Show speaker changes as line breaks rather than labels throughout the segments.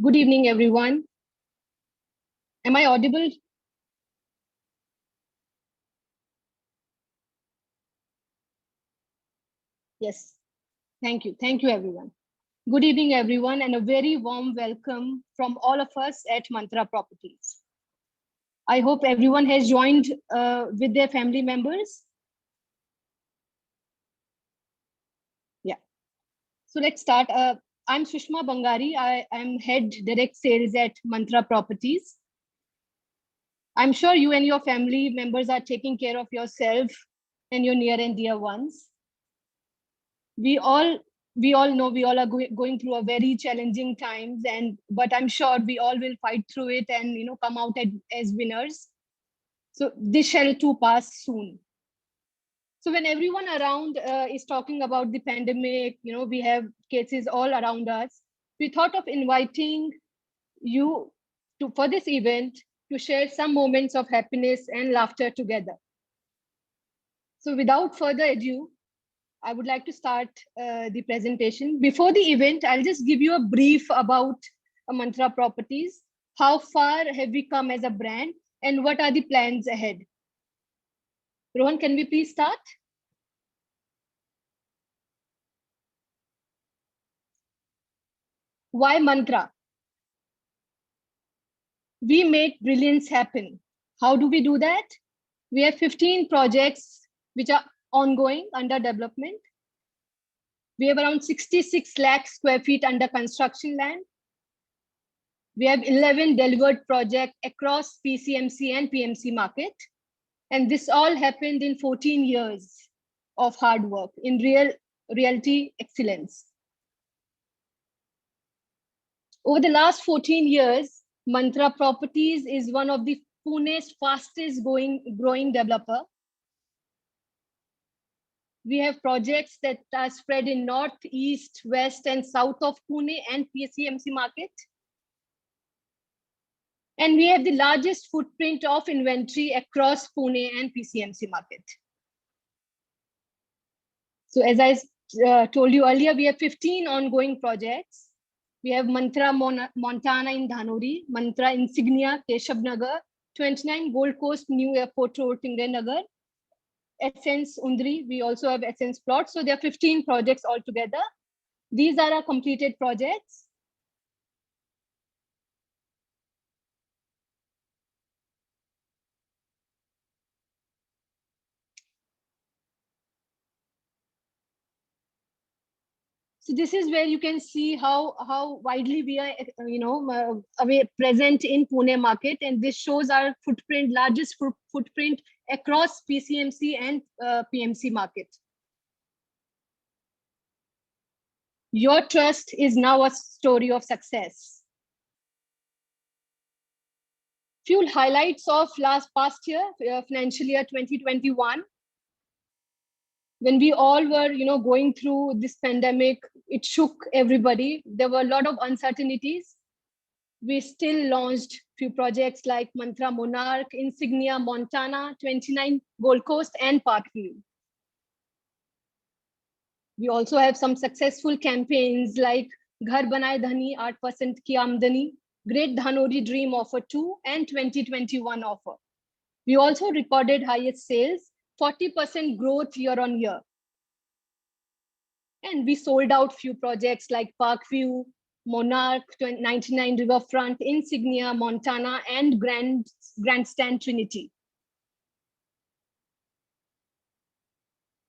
Good evening, everyone. Am I audible? Yes. Thank you. Thank you, everyone. Good evening, everyone, and a very warm welcome from all of us at Mantra Properties. I hope everyone has joined with their family members. Yeah. So let's start. I'm Sushma Bangari. I am head direct sales at Mantra Properties. I'm sure you and your family members are taking care of yourself and your near and dear ones. We all know we all are going through a very challenging times, but I'm sure we all will fight through it and come out as winners. So this shall too pass soon. So when everyone around is talking about the pandemic, we have cases all around us. We thought of inviting you for this event to share some moments of happiness and laughter together. So without further ado, I would like to start the presentation. Before the event, I'll just give you a brief about Mantra Properties. How far have we come as a brand and what are the plans ahead? Rohan, can we please start? Why Mantra? We make brilliance happen. How do we do that? We have 15 projects which are ongoing, under development. We have around 66 lakh square feet under construction land. We have 11 delivered projects across PCMC and PMC market. And this all happened in 14 years of hard work in realty excellence. Over the last 14 years, Mantra Properties is one of the Pune's fastest growing developer. We have projects that are spread in north, east, west, and south of Pune and PCMC market. And we have the largest footprint of inventory across Pune and PCMC market. So as I told you earlier, we have 15 ongoing projects. We have Mantra Montana in Dhanuri, Mantra Insignia, Keshav Nagar, 29 Gold Coast New Airport Road, Tingre Nagar, Essence Undri. We also have Essence Plot. So there are 15 projects altogether. These are our completed projects. So this is where you can see how widely we are, present in Pune market, and this shows our footprint, largest footprint across PCMC and PMC market. Your trust is now a story of success. Few highlights of past year, financial year 2021. When we all were going through this pandemic, it shook everybody. There were a lot of uncertainties. We still launched few projects like Mantra Monarch, Insignia Montana, 29 Gold Coast, and Parkview. We also have some successful campaigns like Ghar Banaye Dhani, 8% ki Amdani, Great Dhanori Dream Offer 2, and 2021 offer. We also recorded highest sales, 40% growth year on year. And we sold out few projects like Parkview, Monarch, 99 Riverfront, Insignia, Montana, and Grandstand Trinity.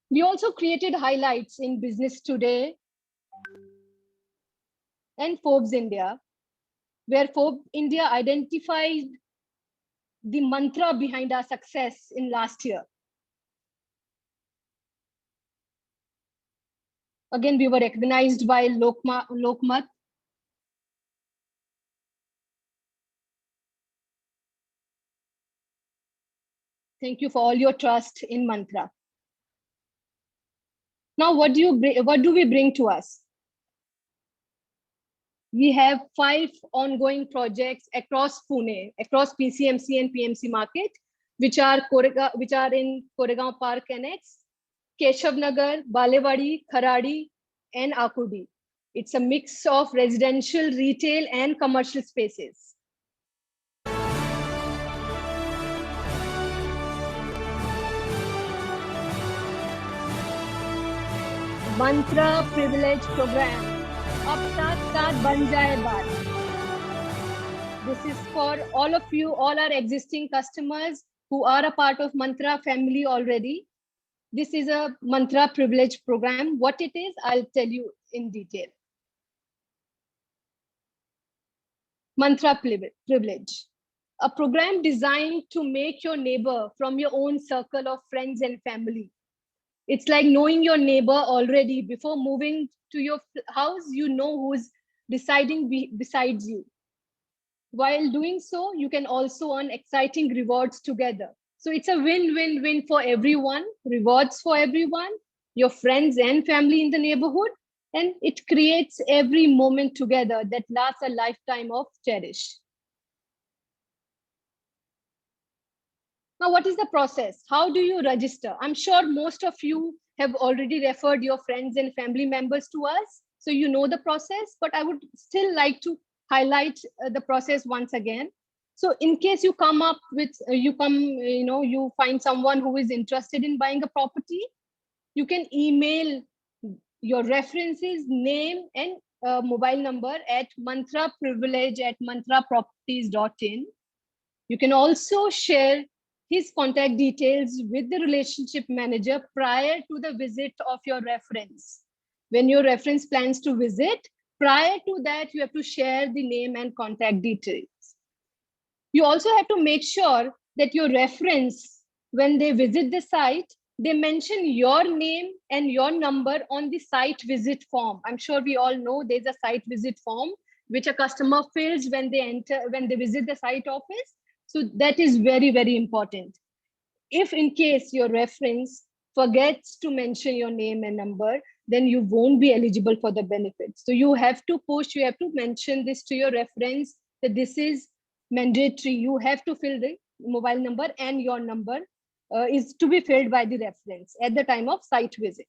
We also created highlights in Business Today and Forbes India, where Forbes India identified the mantra behind our success in last year. Again, we were recognized by Lokmat. Thank you for all your trust in Mantra. Now, what do we bring to us? We have 5 ongoing projects across Pune, across PCMC and PMC market, which are in Koregaon Park Annex, Keshav Nagar, Balewadi, Kharadi, and Akurdi. It's a mix of residential, retail, and commercial spaces. Mantra Privilege Program. Ab saat saat ban jaye baat. This is for all of you, all our existing customers who are a part of Mantra family already. This is a Mantra Privilege Program. What it is, I'll tell you in detail. Mantra Privilege. A program designed to make your neighbor from your own circle of friends and family. It's like knowing your neighbor already. Before moving to your house, you know who's deciding besides you. While doing so, you can also earn exciting rewards together. So it's a win-win-win for everyone, rewards for everyone, your friends and family in the neighborhood, and it creates every moment together that lasts a lifetime of cherish. Now, what is the process? How do you register? I'm sure most of you have already referred your friends and family members to us, so you know the process, but I would still like to highlight the process once again. So in case you come up with, you find someone who is interested in buying a property, you can email your references, name, and mobile number at mantraprivilege@mantraproperties.in. You can also share his contact details with the relationship manager prior to the visit of your reference. When your reference plans to visit, prior to that, you have to share the name and contact details. You also have to make sure that your reference, when they visit the site, they mention your name and your number on the site visit form. I'm sure we all know there's a site visit form which a customer fills when they visit the site office. So that is very, very important. If in case your reference forgets to mention your name and number, then you won't be eligible for the benefits. So you have to mention this to your reference that this is mandatory. You have to fill the mobile number, and your number is to be filled by the reference at the time of site visit.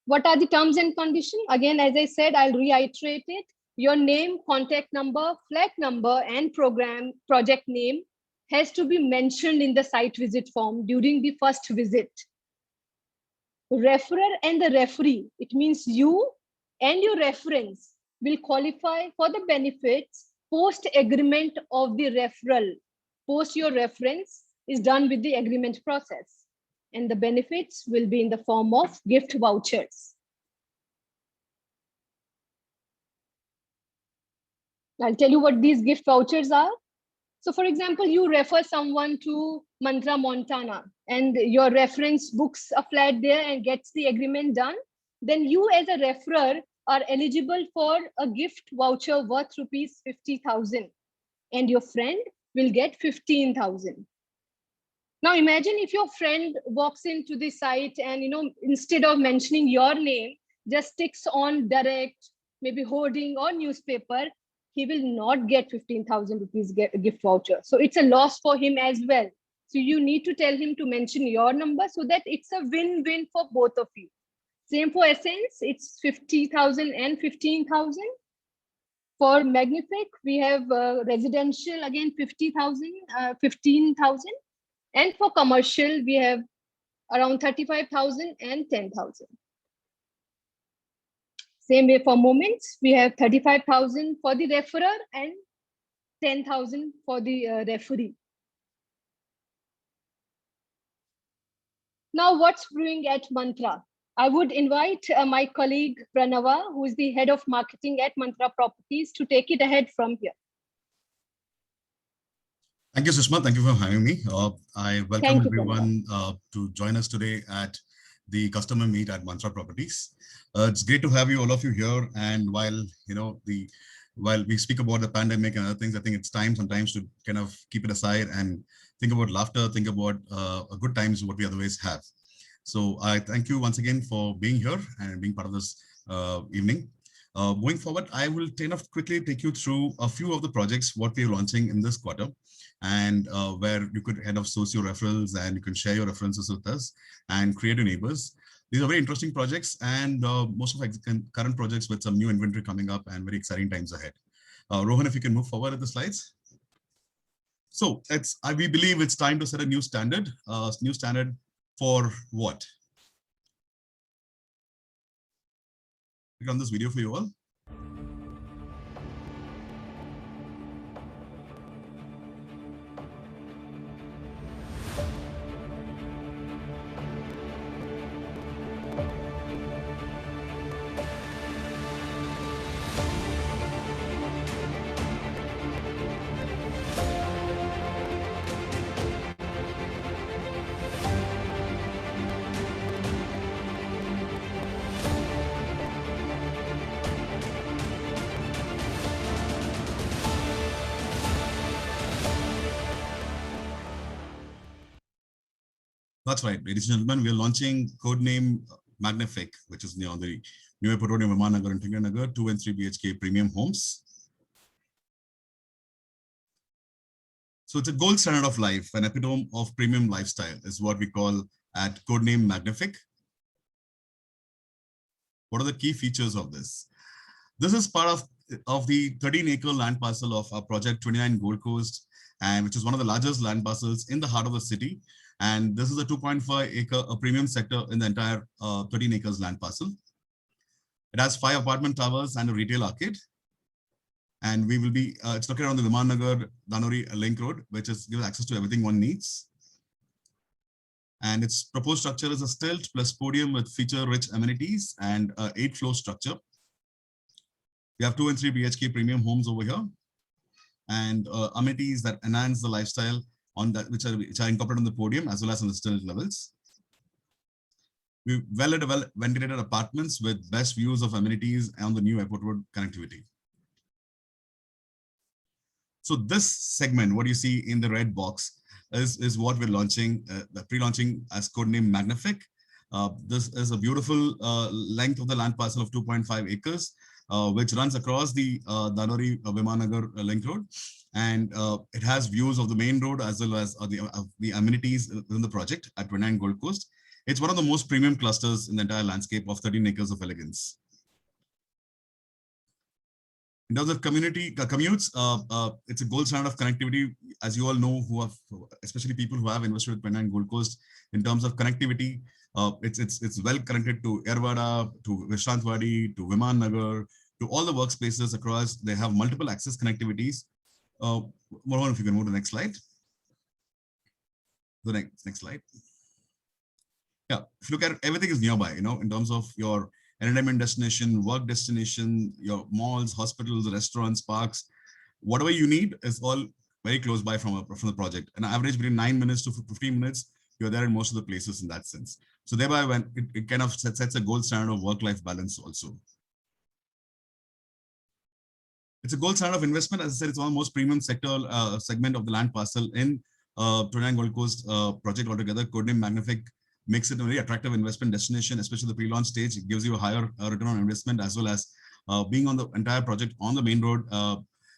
What are the terms and conditions? Again, as I said, I'll reiterate it. Your name, contact number, flat number, and project name has to be mentioned in the site visit form during the first visit. Referrer and the referee, it means you and your reference will qualify for the benefits post agreement of the referral. Post your reference is done with the agreement process, and the benefits will be in the form of gift vouchers. I'll tell you what these gift vouchers are. So for example, you refer someone to Mantra Montana and your reference books a flat there and gets the agreement done. Then you as a referrer are eligible for a gift voucher worth rupees 50,000, and your friend will get 15,000. Now imagine if your friend walks into the site and, instead of mentioning your name, just sticks on direct, maybe hoarding or newspaper, he will not get 15,000 rupees gift voucher. So it's a loss for him as well. So you need to tell him to mention your number so that it's a win-win for both of you. Same for Essence, it's 50,000 and 15,000. For Magnific, we have residential, again, 50,000, 15,000. And for commercial, we have around 35,000 and 10,000. Same way for Moments, we have 35,000 for the referrer and 10,000 for the referee. Now, what's brewing at Mantra? I would invite my colleague Pranava, who is the head of marketing at Mantra Properties, to take it ahead from here.
Thank you, Sushma. Thank you for having me. I welcome everyone to join us today at the customer meet at Mantra Properties. It's great to have you, all of you here. And while we speak about the pandemic and other things, I think it's time sometimes to kind of keep it aside and think about laughter, think about good times, what we otherwise have. So I thank you once again for being here and being part of this evening. Moving forward, I will quickly take you through a few of the projects, what we're launching in this quarter, and where you could head off source your referrals and you can share your references with us and create your neighbors. These are very interesting projects, and most of the current projects with some new inventory coming up and very exciting times ahead. Rohan, if you can move forward with the slides. So we believe it's time to set a new standard. New standard for what? Click on this video for you all. That's right, ladies and gentlemen, we are launching codename Magnific, which is near the New Airport Road in Viman Nagar and Tingri Nagar, 2 and 3 BHK premium homes. So it's a gold standard of life, an epitome of premium lifestyle is what we call at codename Magnific. What are the key features of this? This is part of the 13-acre land parcel of our project 29 Gold Coast, and which is one of the largest land parcels in the heart of the city. And this is a 2.5-acre premium sector in the entire 13 acres land parcel. It has 5 apartment towers and a retail arcade. And we will be, it's located on the Viman Nagar Danori Link Road, which gives access to everything one needs. And its proposed structure is a stilt plus podium with feature-rich amenities and 8-floor structure. We have 2 and 3 BHK premium homes over here, and amenities that enhance the lifestyle on that, which are incorporated on the podium as well as on the stilt levels. We ventilated apartments with best views of amenities on the new airport road connectivity. So this segment, what you see in the red box, is what we're launching, pre-launching as codename Magnific. This is a beautiful length of the land parcel of 2.5 acres, which runs across the Danori Viman Nagar Link Road. And it has views of the main road as well as the amenities within the project at 29 Gold Coast. It's one of the most premium clusters in the entire landscape of 13 acres of elegance. In terms of commutes, it's a gold standard of connectivity, as you all know, especially people who have invested with 29 Gold Coast. In terms of connectivity, it's well connected to Yerwada, to Vishrantwadi, to Viman Nagar, to all the workspaces across. They have multiple access connectivities. Mohan, if you can move to the next slide. The next slide. Yeah, if you look at it, everything is nearby, in terms of your entertainment destination, work destination, your malls, hospitals, restaurants, parks, whatever you need is all very close by from the project. An average between 9 minutes to 15 minutes, you're there in most of the places in that sense. So thereby, when it kind of sets a gold standard of work-life balance also. It's a gold standard of investment. As I said, it's one of the most premium sector segment of the land parcel in 29 Gold Coast project altogether. Codename Magnific makes it a very attractive investment destination, especially the pre-launch stage. It gives you a higher return on investment, as well as being on the entire project on the main road.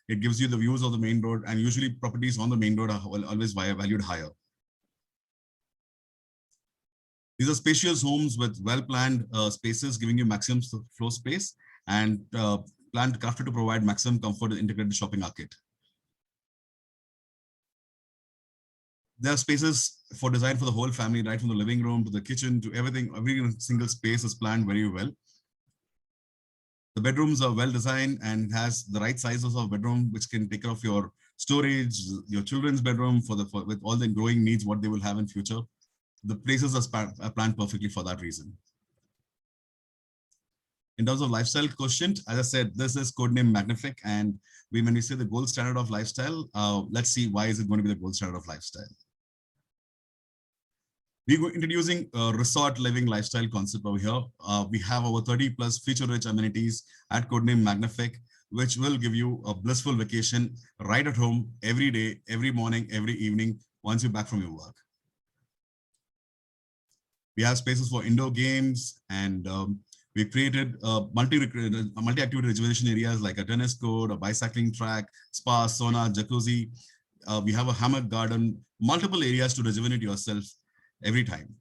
It gives you the views of the main road, and usually properties on the main road are always valued higher. These are spacious homes with well-planned spaces, giving you maximum floor space, and planned crafted to provide maximum comfort and integrated shopping arcade. There are spaces for design for the whole family, right from the living room to the kitchen to everything. Every single space is planned very well. The bedrooms are well designed and has the right sizes of bedroom, which can take care of your storage, your children's bedroom with all the growing needs, what they will have in future. The places are planned perfectly for that reason. In terms of lifestyle quotient, as I said, this is codename Magnific, and when we say the gold standard of lifestyle, let's see why is it going to be the gold standard of lifestyle. We're introducing a resort living lifestyle concept over here. We have over 30 plus feature-rich amenities at codename Magnific, which will give you a blissful vacation right at home every day, every morning, every evening, once you're back from your work. We have spaces for indoor games, and we created multi-activity rejuvenation areas like a tennis court, a bicycling track, spa, sauna, jacuzzi. We have a hammock garden, multiple areas to rejuvenate yourself every time.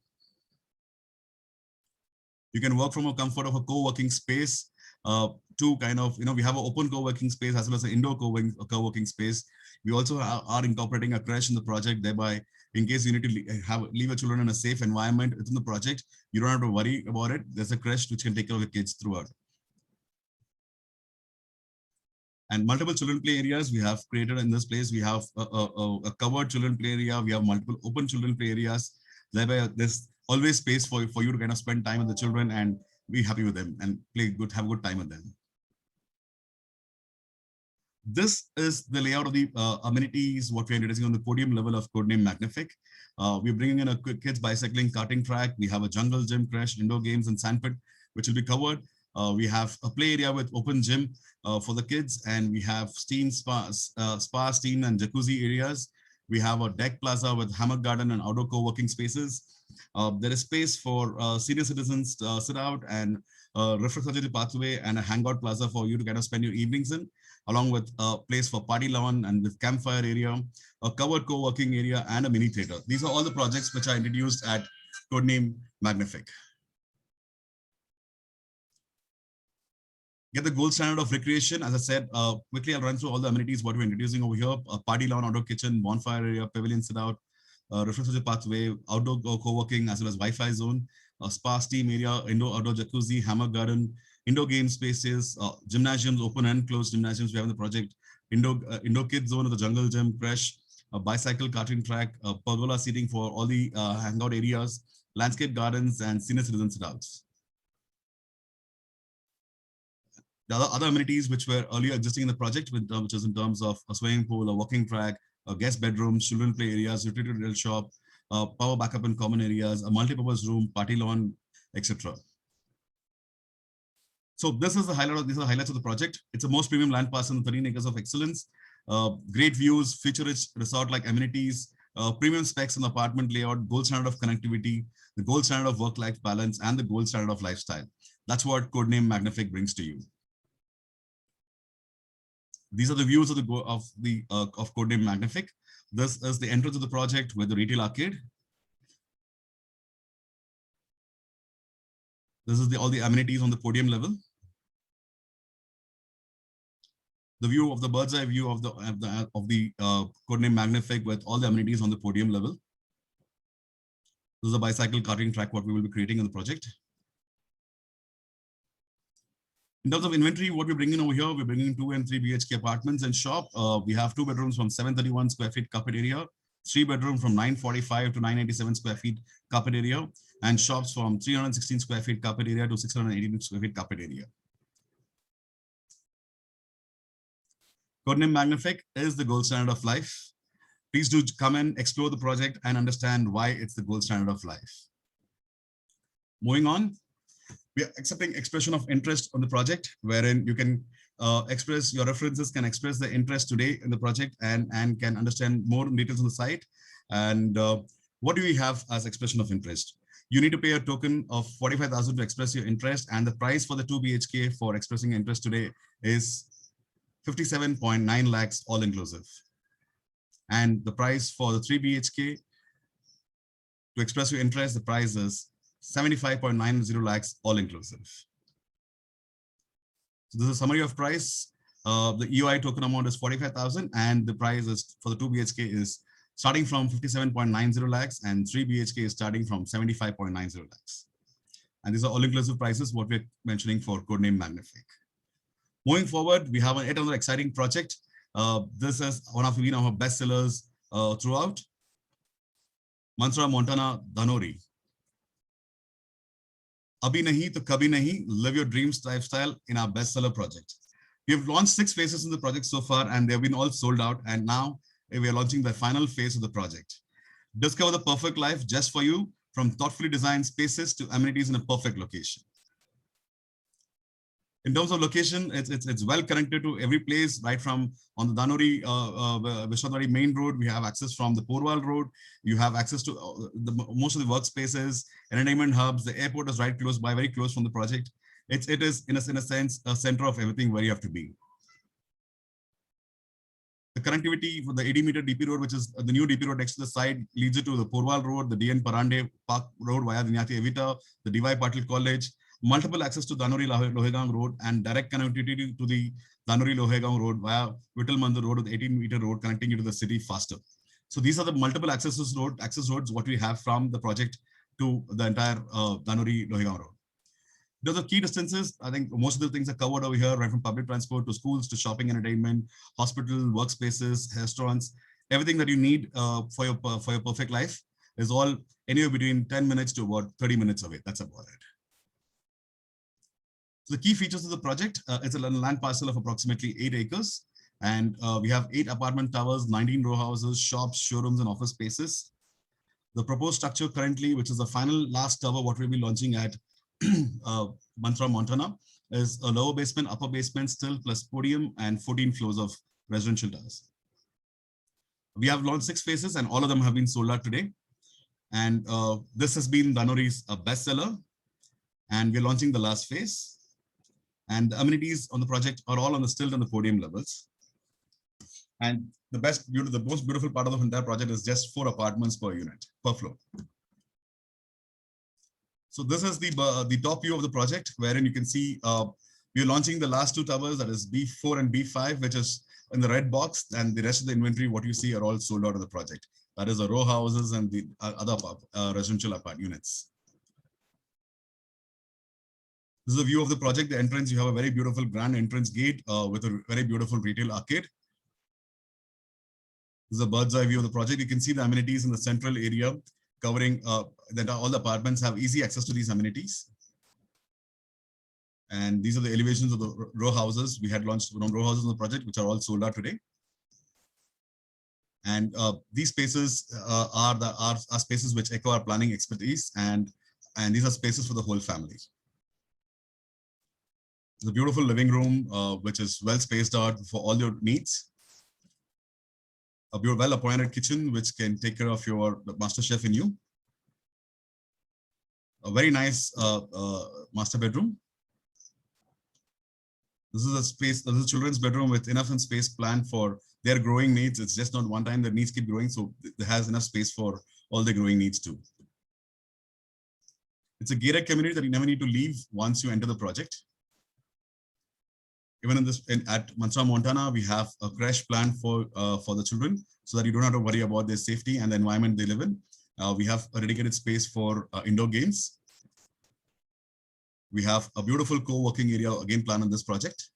You can work from a comfort of a co-working space to kind of, we have an open co-working space as well as an indoor co-working space. We also are incorporating a creche in the project, thereby in case you need to leave your children in a safe environment within the project, you don't have to worry about it. There's a creche which can take care of the kids throughout. And multiple children play areas we have created in this place. We have a covered children play area. We have multiple open children play areas. Thereby, there's always space for you to kind of spend time with the children and be happy with them and have a good time with them. This is the layout of the amenities, what we're introducing on the podium level of Codename Magnific. We're bringing in a kids bicycling karting track. We have a jungle gym, creche, indoor games, and sandpit, which will be covered. We have a play area with open gym for the kids, and we have steam spas, steam and jacuzzi areas. We have a deck plaza with hammock garden and outdoor co-working spaces. There is space for senior citizens to sit out and refrigerated pathway and a hangout plaza for you to kind of spend your evenings in, along with a place for party lawn and with campfire area, a covered co-working area, and a mini theater. These are all the projects which are introduced at Codename Magnific. Get the gold standard of recreation. As I said, quickly I'll run through all the amenities what we're introducing over here: a party lawn, outdoor kitchen, bonfire area, pavilion sit out, refrigerated pathway, outdoor co-working, as well as Wi-Fi zone, a spa steam area, indoor-outdoor jacuzzi, hammock garden, indoor game spaces, gymnasiums, open and closed gymnasiums we have in the project, indoor kids zone of the jungle gym, creche, a bicycle karting track, pergola seating for all the hangout areas, landscape gardens, and senior citizen sit-outs. The other amenities which were earlier existing in the project, which is in terms of a swimming pool, a walking track, a guest bedroom, children play areas, utility retail shop, power backup in common areas, a multi-purpose room, party lawn, etc. So this is the highlight. These are the highlights of the project. It's the most premium land parcel in 13 acres of excellence. Great views, feature-rich resort-like amenities, premium specs in apartment layout, gold standard of connectivity, the gold standard of work-life balance, and the gold standard of lifestyle. That's what Codename Magnific brings to you. These are the views of Codename Magnific. This is the entrance of the project with the retail arcade. This is all the amenities on the podium level. The view of the bird's eye view of the Codename Magnific with all the amenities on the podium level. This is a bicycle karting track what we will be creating in the project. In terms of inventory, what we're bringing over here, we're bringing 2 and 3 BHK apartments and shop. We have 2 bedrooms from 731 square feet carpet area, 3 bedroom from 945 to 987 square feet carpet area, and shops from 316 square feet carpet area to 618 square feet carpet area. Codename Magnific is the gold standard of life. Please do come and explore the project and understand why it's the gold standard of life. Moving on. We are accepting expression of interest on the project, wherein you can express your references, can express the interest today in the project and can understand more details on the site. And what do we have as expression of interest? You need to pay a token of 45,000 to express your interest, and the price for the 2 BHK for expressing interest today is 57.9 lakhs all inclusive. And the price for the 3 BHK to express your interest, the price is 75.90 lakhs all inclusive. So this is a summary of price. The EOI token amount is 45,000 and the price is for the 2 BHK is starting from 57.90 lakhs and 3 BHK is starting from 75.90 lakhs. And these are all inclusive prices, what we're mentioning for Codename Magnific. Moving forward, we have yet another exciting project. This is one of our best sellers throughout. Mantra Montana Dhanori. Abhi nahi to kabhi nahi, live your dreams lifestyle in our bestseller project. We have launched 6 phases in the project so far and they have been all sold out, and now we are launching the final phase of the project. Discover the perfect life just for you, from thoughtfully designed spaces to amenities in a perfect location. In terms of location, it's well connected to every place, right from on the Dhanori, Vishwadwari main road. We have access from the Porwal road. You have access to most of the workspaces, entertainment hubs. The airport is right close by, very close from the project. It is in a sense a center of everything where you have to be. The connectivity for the 80-meter DP road, which is the new DP road next to the side, leads you to the Porwal Road, the DN Parande Park Road via Dinyati Evita, the DY Patil College, multiple access to Danuri Lohegang Road, and direct connectivity to the Danuri Lohegang Road via Vittal Mandir Road with 18-meter road connecting you to the city faster. So these are the multiple access roads what we have from the project to the entire Danuri Lohegang Road. Those are key distances. I think most of the things are covered over here, right from public transport to schools to shopping, entertainment, hospital, workspaces, restaurants. Everything that you need for your perfect life is all anywhere between 10 minutes to about 30 minutes away. That's about it. So the key features of the project, it's a land parcel of approximately 8 acres. And we have 8 apartment towers, 19 row houses, shops, showrooms, and office spaces. The proposed structure currently, which is the final last tower, what we'll be launching at Mantra, Montana, is a lower basement, upper basement still, plus podium and 14 floors of residential towers. We have launched 6 phases and all of them have been sold out today. And this has been Danuri's bestseller. And we're launching the last phase. And the amenities on the project are all on the stilt and the podium levels. And the most beautiful part of the entire project is just 4 apartments per unit, per floor. So this is the top view of the project, wherein you can see we're launching the last 2 towers, that is B4 and B5, which is in the red box, and the rest of the inventory, what you see, are all sold out of the project. That is the row houses and the other residential apart units. This is a view of the project. The entrance, you have a very beautiful grand entrance gate with a very beautiful retail arcade. This is a bird's eye view of the project. You can see the amenities in the central area, covering that all the apartments have easy access to these amenities. And these are the elevations of the row houses. We had launched row houses in the project, which are all sold out today. And these spaces are spaces which echo our planning expertise, and these are spaces for the whole family. The beautiful living room, which is well spaced out for all your needs. A well-appointed kitchen, which can take care of the master chef in you. A very nice master bedroom. This is a space, this is a children's bedroom with enough space planned for their growing needs. It's just not one time, their needs keep growing, so it has enough space for all their growing needs too. It's a gated community that you never need to leave once you enter the project. Even at Mantra, Montana, we have a crash planned for the children so that you don't have to worry about their safety and the environment they live in. We have a dedicated space for indoor games. We have a beautiful co-working area again planned on this project.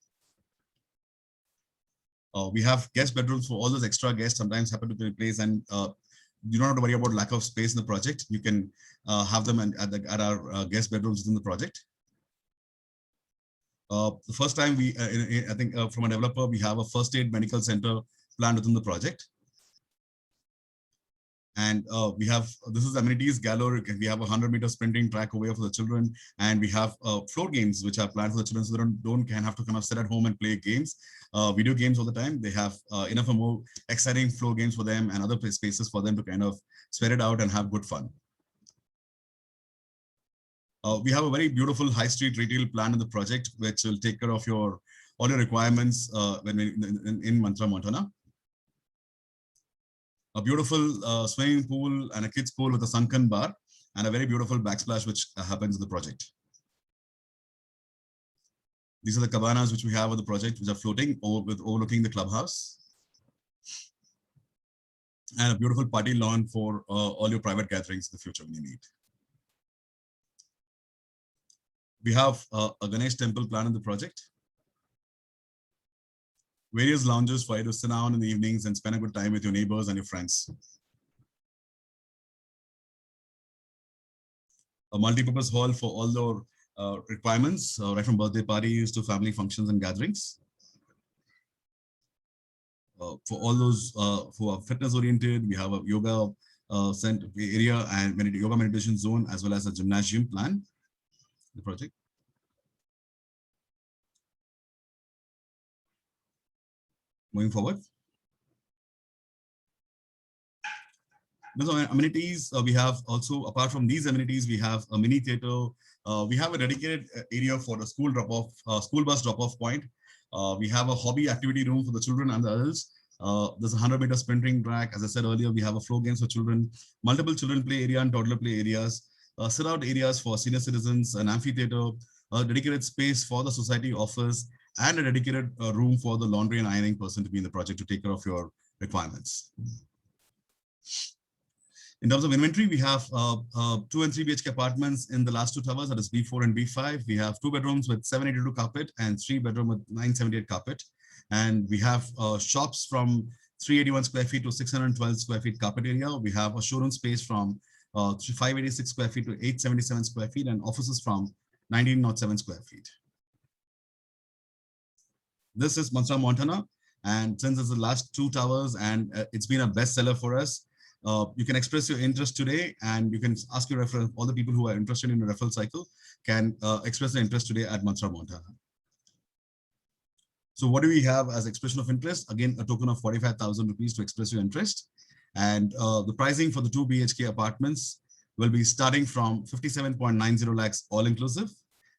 We have guest bedrooms for all those extra guests sometimes happen to be in place, and you don't have to worry about lack of space in the project. You can have them at our guest bedrooms within the project. The first time I think from a developer, we have a first aid medical center planned within the project. And this is amenities galore. We have a 100-meter sprinting track over here for the children. And we have floor games, which are planned for the children, so they don't have to kind of sit at home and play games, video games all the time. They have enough and more exciting floor games for them and other spaces for them to kind of sweat it out and have good fun. We have a very beautiful high street retail plan in the project, which will take care of all your requirements in Mantra, Montana. A beautiful swimming pool and a kids pool with a sunken bar, and a very beautiful backsplash which happens in the project. These are the cabanas which we have with the project, which are floating overlooking the clubhouse. And a beautiful party lawn for all your private gatherings in the future when you need. We have a Ganesh temple plan in the project. Various lounges for you to sit down in the evenings and spend a good time with your neighbors and your friends. A multi-purpose hall for all the requirements, right from birthday parties to family functions and gatherings. For all those who are fitness oriented, we have a yoga center area and yoga meditation zone, as well as a gymnasium plan. The project. Moving forward. So amenities, we have also, apart from these amenities, we have a mini theater. We have a dedicated area for the school bus drop-off point. We have a hobby activity room for the children and the adults. There's a 100-meter sprinting track. As I said earlier, we have a floor games for children, multiple children play area and toddler play areas, sit-out areas for senior citizens, an amphitheater, a dedicated space for the society office, and a dedicated room for the laundry and ironing person to be in the project to take care of your requirements. In terms of inventory, we have 2 and 3 BHK apartments in the last 2 towers, that is B4 and B5. We have 2 bedrooms with 782 carpet and 3 bedroom with 978 carpet. And we have shops from 381 square feet to 612 square feet carpet area. We have a showroom space from 586 square feet to 877 square feet, and offices from 1907 square feet. This is Mantra, Montana. And since it's the last 2 towers and it's been a bestseller for us, you can express your interest today, and you can ask your referral. All the people who are interested in the referral cycle can express their interest today at Mantra, Montana. So what do we have as expression of interest? Again, a token of 45,000 rupees to express your interest. And the pricing for the 2 BHK apartments will be starting from 57.90 lakhs all inclusive.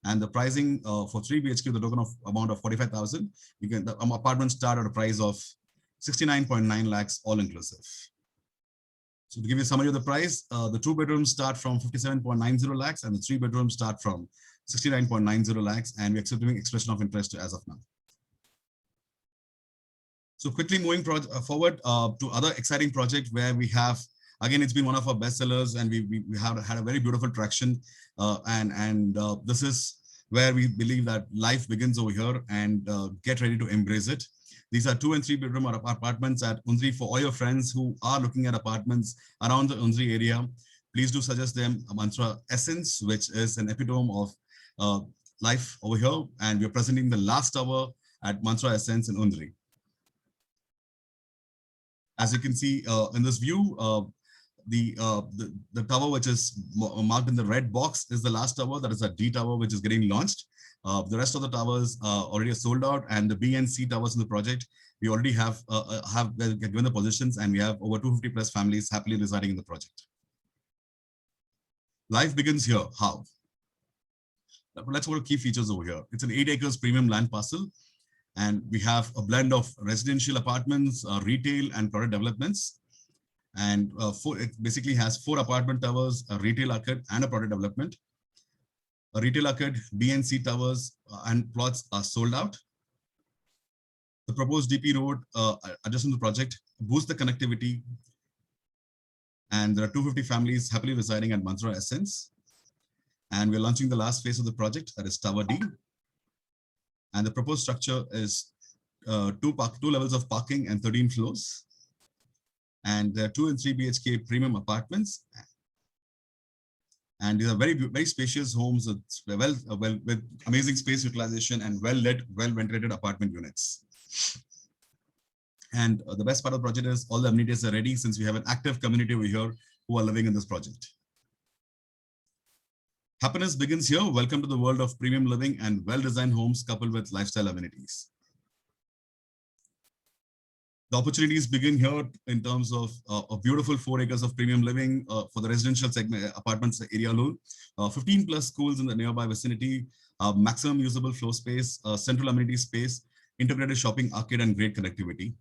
And the pricing for 3 BHK, the token of amount of 45,000, you can, the apartments start at a price of 69.9 lakhs all inclusive. So to give you a summary of the price, the 2 bedrooms start from 57.90 lakhs and the 3 bedrooms start from 69.90 lakhs, and we're accepting expression of interest as of now. So quickly moving forward to other exciting project where we have, again, it's been one of our best sellers, and we have had a very beautiful traction. This is where we believe that life begins over here, and get ready to embrace it. These are 2 and 3 bedroom apartments at Undri. For all your friends who are looking at apartments around the Undri area, please do suggest them a Mantra Essence, which is an epitome of life over here. And we're presenting the last tower at Mantra Essence in Undri. As you can see in this view, the tower which is marked in the red box is the last tower. That is a D tower, which is getting launched. The rest of the towers already are sold out, and the B and C towers in the project, we already have given the positions, and we have over 250 plus families happily residing in the project. Life begins here. How? Let's go to key features over here. It's an 8 acres premium land parcel, and we have a blend of residential apartments, retail, and product developments. And it basically has 4 apartment towers, a retail arcade, and a product development. A retail arcade, B and C towers and plots are sold out. The proposed DP road adjacent to the project boosts the connectivity, and there are 250 families happily residing at Mantra Essence. And we're launching the last phase of the project, that is Tower D. And the proposed structure is 2 levels of parking and 13 floors. And there are 2 and 3 BHK premium apartments. And these are very spacious homes with amazing space utilization and well-lit, well-ventilated apartment units. And the best part of the project is all the amenities are ready, since we have an active community over here who are living in this project. Happiness begins here. Welcome to the world of premium living and well-designed homes coupled with lifestyle amenities. The opportunities begin here in terms of a beautiful 4 acres of premium living for the residential segment apartments area alone, 15 plus schools in the nearby vicinity, maximum usable floor space, central amenity space, integrated shopping arcade, and great connectivity.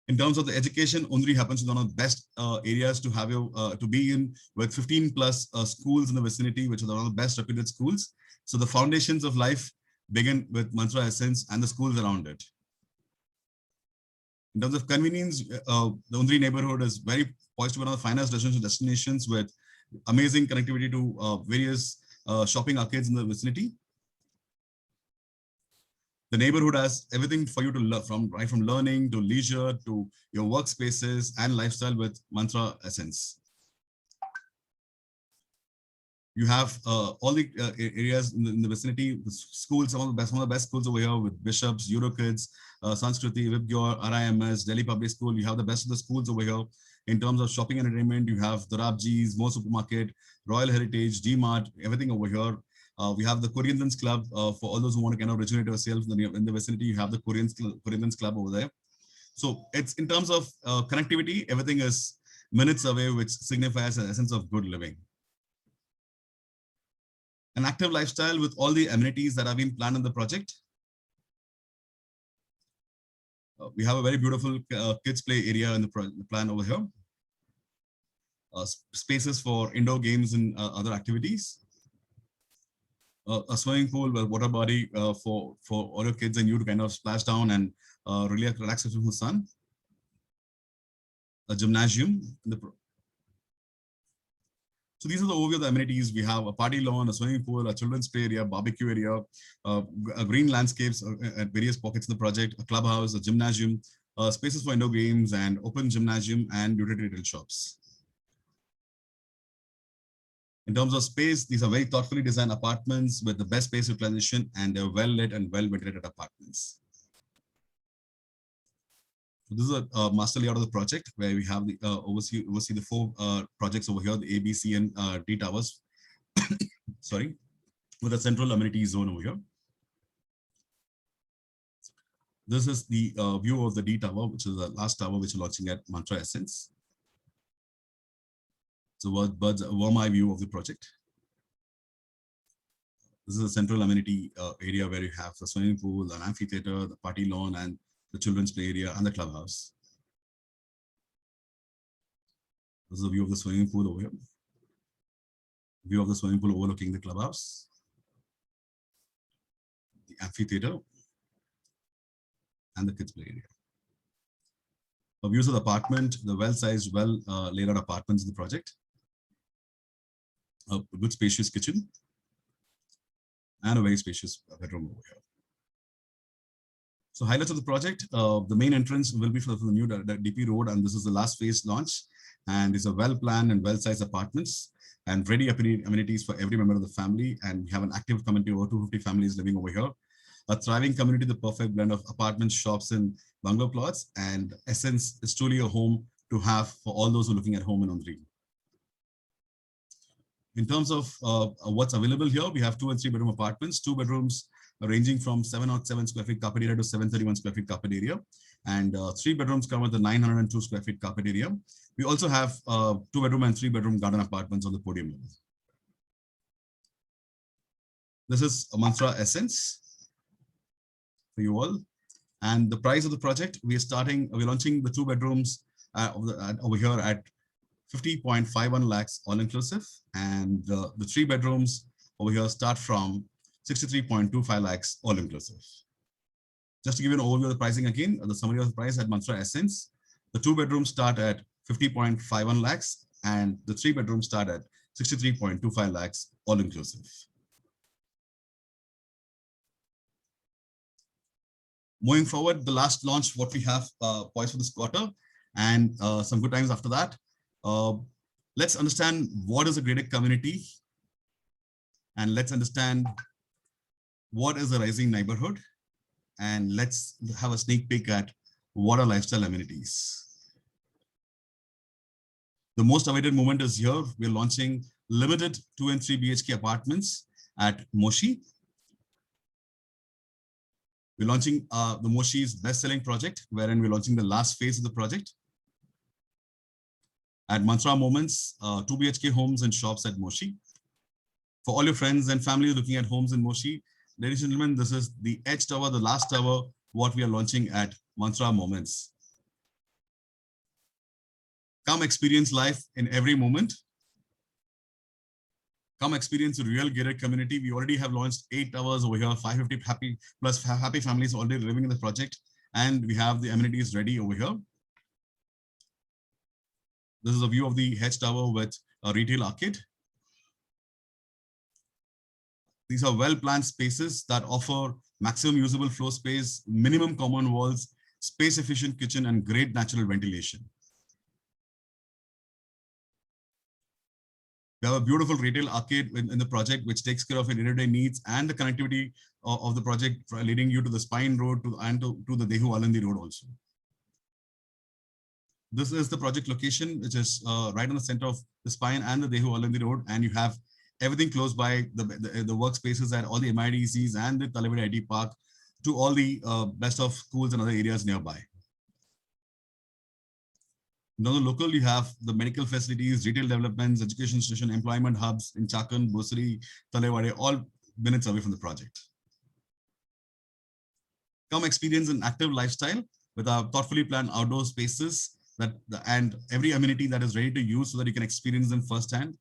In terms of the education, Undri happens to be one of the best areas to have to be in, with 15 plus schools in the vicinity, which are one of the best reputed schools. So the foundations of life begin with Mantra Essence and the schools around it. In terms of convenience, the Undri neighborhood is very poised to be one of the finest residential destinations with amazing connectivity to various shopping arcades in the vicinity. The neighborhood has everything for you to learn from, right from learning to leisure to your workspaces and lifestyle with Mantra Essence. You have all the areas in the vicinity, the schools, some of the best schools over here with Bishops, Eurokids, Sanskriti, Vibgyor, RIMS, Delhi Public School. You have the best of the schools over here. In terms of shopping and entertainment, you have Dorabji's, Mo Supermarket, Royal Heritage, G-Mart, everything over here. We have the Koreans Club for all those who want to kind of originate ourselves in the vicinity. You have the Koreans Club over there. So it's in terms of connectivity, everything is minutes away, which signifies an essence of good living. An active lifestyle with all the amenities that have been planned in the project. We have a very beautiful kids play area in the plan over here. Spaces for indoor games and other activities. A swimming pool, a water body for all your kids and you to kind of splash down and really relax from the sun. A gymnasium. So these are the overview of the amenities. We have a party lawn, a swimming pool, a children's play area, barbecue area, green landscapes at various pockets in the project, a clubhouse, a gymnasium, spaces for indoor games and open gymnasium and utility retail shops. In terms of space, these are very thoughtfully designed apartments with the best space utilization, and they're well lit and well ventilated apartments. So this is a master layout of the project where we have the oversee the 4 projects over here, the A, B, C, and D towers. Sorry, with a central amenity zone over here. This is the view of the D tower, which is the last tower which is launching at Mantra Essence. So bird's warm eye view of the project. This is a central amenity area where you have the swimming pool, an amphitheater, the party lawn, and the children's play area and the clubhouse. This is a view of the swimming pool over here. View of the swimming pool overlooking the clubhouse. The amphitheater and the kids play area. Views of the apartment, the well-sized, laid out apartments in the project. A good spacious kitchen and a very spacious bedroom over here. So highlights of the project, the main entrance will be for the new DP road, and this is the last phase launch. And these are well-planned and well-sized apartments and ready amenities for every member of the family. And we have an active community, over 250 families living over here. A thriving community, the perfect blend of apartments, shops, and bungalow plots. And Essence is truly a home to have for all those who are looking at home in On-3. In terms of what's available here, we have 2 and 3 bedroom apartments, 2 bedrooms ranging from 707 square feet carpet area to 731 square feet carpet area. And 3 bedrooms come with the 902 square feet carpet area. We also have 2 bedroom and 3 bedroom garden apartments on the podium level. This is a Mantra Essence for you all. And the price of the project, we're launching the 2 bedrooms over here at 50.51 lakhs all inclusive, and the 3 bedrooms over here start from 63.25 lakhs all inclusive. Just to give you an overview of the pricing again, the summary of the price at Mantra Essence, the 2 bedrooms start at 50.51 lakhs and the 3 bedrooms start at 63.25 lakhs all inclusive. Moving forward, the last launch, what we have poised for this quarter and some good times after that. Let's understand what is a graded community, and let's understand what is a rising neighborhood, and let's have a sneak peek at what are lifestyle amenities. The most awaited moment is here. We're launching limited 2 and 3 BHK apartments at Moshi. We're launching the Moshi's best-selling project, wherein we're launching the last phase of the project. At Mantra Moments, 2 BHK homes and shops at Moshi. For all your friends and family looking at homes in Moshi, ladies and gentlemen, this is the Edge Tower, the last tower, what we are launching at Mantra Moments. Come experience life in every moment. Come experience a real gated community. We already have launched 8 towers over here, 550 happy families already living in the project, and we have the amenities ready over here. This is a view of the Edge Tower with a retail arcade. These are well-planned spaces that offer maximum usable floor space, minimum common walls, space-efficient kitchen, and great natural ventilation. We have a beautiful retail arcade in the project, which takes care of your everyday needs and the connectivity of the project, leading you to the Spine Road and to the Dehu Alandi Road also. This is the project location, which is right in the center of the Spine and the Dehu Alandi Road, and you have everything close by, the workspaces at all the MIDCs and the Talabadi IT Park to all the best of schools and other areas nearby. Now the local, you have the medical facilities, retail developments, education institution, employment hubs in Chakan, Bosari, Talabadi, all minutes away from the project. Come experience an active lifestyle with our thoughtfully planned outdoor spaces and every amenity that is ready to use so that you can experience them firsthand.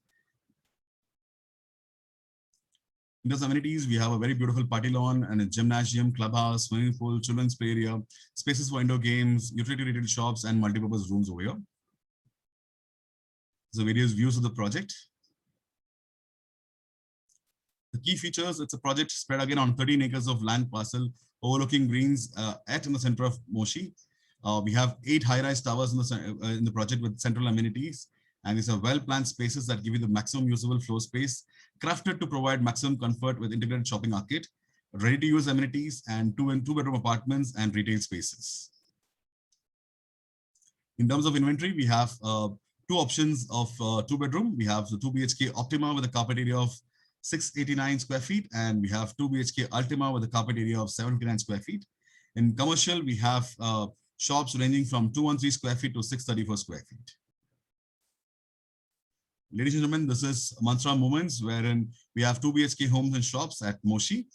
In those amenities, we have a very beautiful party lawn and a gymnasium, clubhouse, swimming pool, children's play area, spaces for indoor games, utility retail shops, and multipurpose rooms over here. So various views of the project. The key features, it's a project spread again on 13 acres of land parcel overlooking greens in the center of Moshi. We have 8 high-rise towers in the project with central amenities. And these are well-planned spaces that give you the maximum usable floor space, crafted to provide maximum comfort with integrated shopping arcade, ready-to-use amenities, and two-bedroom apartments and retail spaces. In terms of inventory, we have 2 options of 2-bedroom. We have the 2 BHK Optima with a carpet area of 689 square feet, and we have 2 BHK Ultima with a carpet area of 759 square feet. In commercial, we have shops ranging from 213 square feet to 634 square feet. Ladies and gentlemen, this is Mantra Moments, wherein we have 2 BHK homes and shops at Moshi.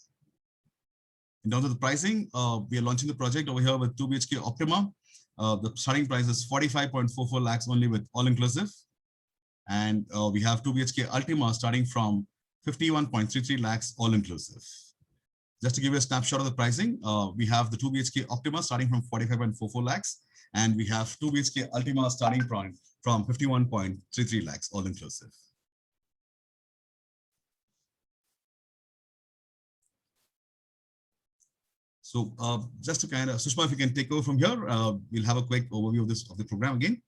In terms of the pricing, we are launching the project over here with 2 BHK Optima. The starting price is 45.44 lakhs only with all-inclusive. And we have 2 BHK Ultima starting from 51.33 lakhs all-inclusive. Just to give you a snapshot of the pricing, we have the 2 BHK Optima starting from 45.44 lakhs, and we have 2 BHK Ultima starting from 51.33 lakhs all-inclusive. So just to kind of, Sushma, if you can take over from here, we'll have a quick overview of the program again.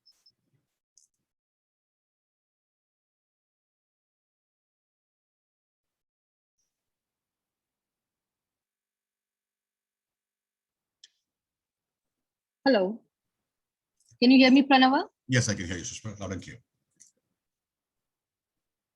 Hello. Can you hear me, Pranava?
Yes, I can hear you, Sushma, loud and clear.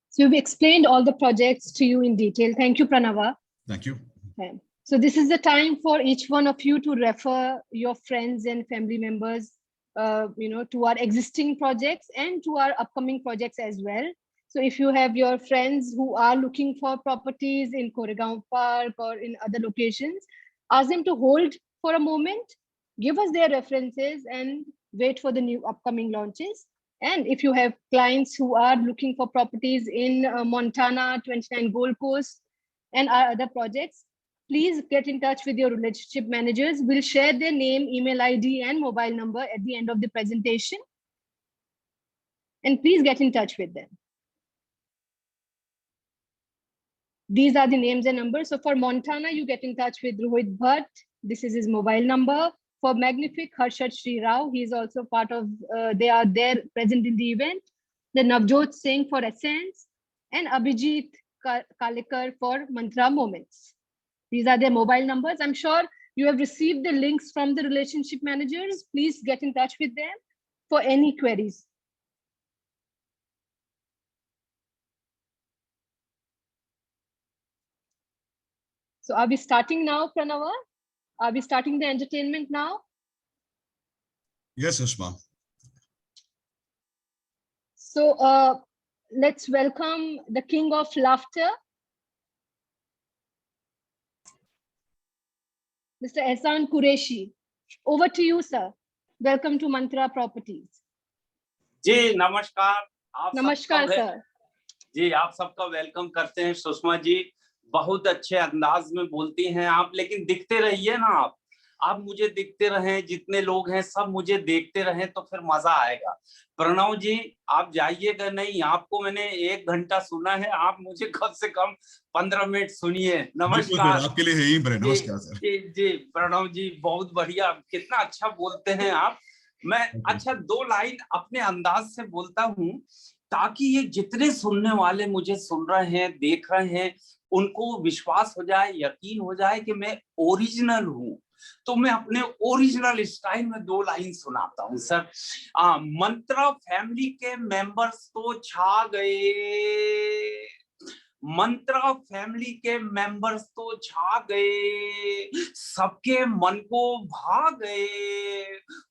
So we've explained all the projects to you in detail. Thank you, Pranava.
Thank you.
Okay. So this is the time for each one of you to refer your friends and family members, to our existing projects and to our upcoming projects as well. So if you have your friends who are looking for properties in Koregaon Park or in other locations, ask them to hold for a moment, give us their references and wait for the new upcoming launches. And if you have clients who are looking for properties in Montana, 29 Gold Coast and our other projects, please get in touch with your relationship managers. We'll share their name, email ID, and mobile number at the end of the presentation. And please get in touch with them. These are the names and numbers. So for Montana, you get in touch with Rohit Bhatt. This is his mobile number. For Magnific, Harshad Shri Rao, he is also part of, they are there present in the event. The Navjot Singh for Essence and Abhijit Kalekar for Mantra Moments. These are their mobile numbers. I'm sure you have received the links from the relationship managers. Please get in touch with them for any queries. So are we starting now, Pranava? Are we starting the entertainment now?
Yes, Sushma.
So let's welcome the king of laughter, Mr. Ehsan Qureshi. Over to you, sir. Welcome to Mantra Properties.
जी नमस्कार। आप
नमस्कार sir.
जी आप सबका welcome करते हैं। सुषमा जी बहुत अच्छे अंदाज में बोलती हैं आप, लेकिन दिखते रहिए ना आप मुझे दिखते रहें, जितने लोग हैं सब मुझे देखते रहें तो फिर मजा आएगा। प्रणव जी आप जाइएगा नहीं, आपको मैंने 1 घंटा सुना है, आप मुझे कम से कम 15 मिनट सुनिए। नमस्कार।
आपके लिए यहीं पर है। नमस्कार सर।
जी प्रणव जी बहुत बढ़िया, कितना अच्छा बोलते हैं आप। मैं अच्छा 2 लाइन अपने अंदाज से बोलता हूँ ताकि ये जितने सुनने वाले मुझे सुन रहे हैं, देख रहे हैं, उनको विश्वास हो जाए, यकीन हो जाए कि मैं ओरिजिनल हूँ। तो मैं अपने ओरिजिनल स्टाइल में 2 लाइन सुनाता हूँ सर। मंत्रा फैमिली के मेंबर्स तो छा गए, मंत्रा फैमिली के मेंबर्स तो छा गए, सबके मन को भा गए।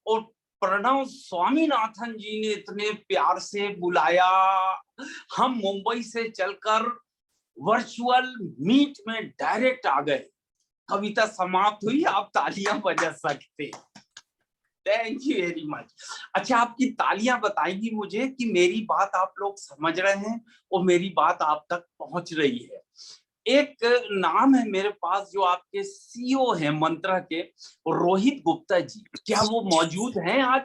और प्रणव स्वामीनाथन जी ने इतने प्यार से बुलाया, हम मुंबई से चलकर वर्चुअल मीट में डायरेक्ट आ गए। कविता समाप्त हुई, आप तालियां बजा सकते। Thank you very much. अच्छा, आपकी तालियां बताएंगी मुझे कि मेरी बात आप लोग समझ रहे हैं और मेरी बात आप तक पहुंच रही है। एक नाम है मेरे पास जो आपके सीईओ हैं मंत्रा के, रोहित गुप्ता जी। क्या वो मौजूद हैं आज?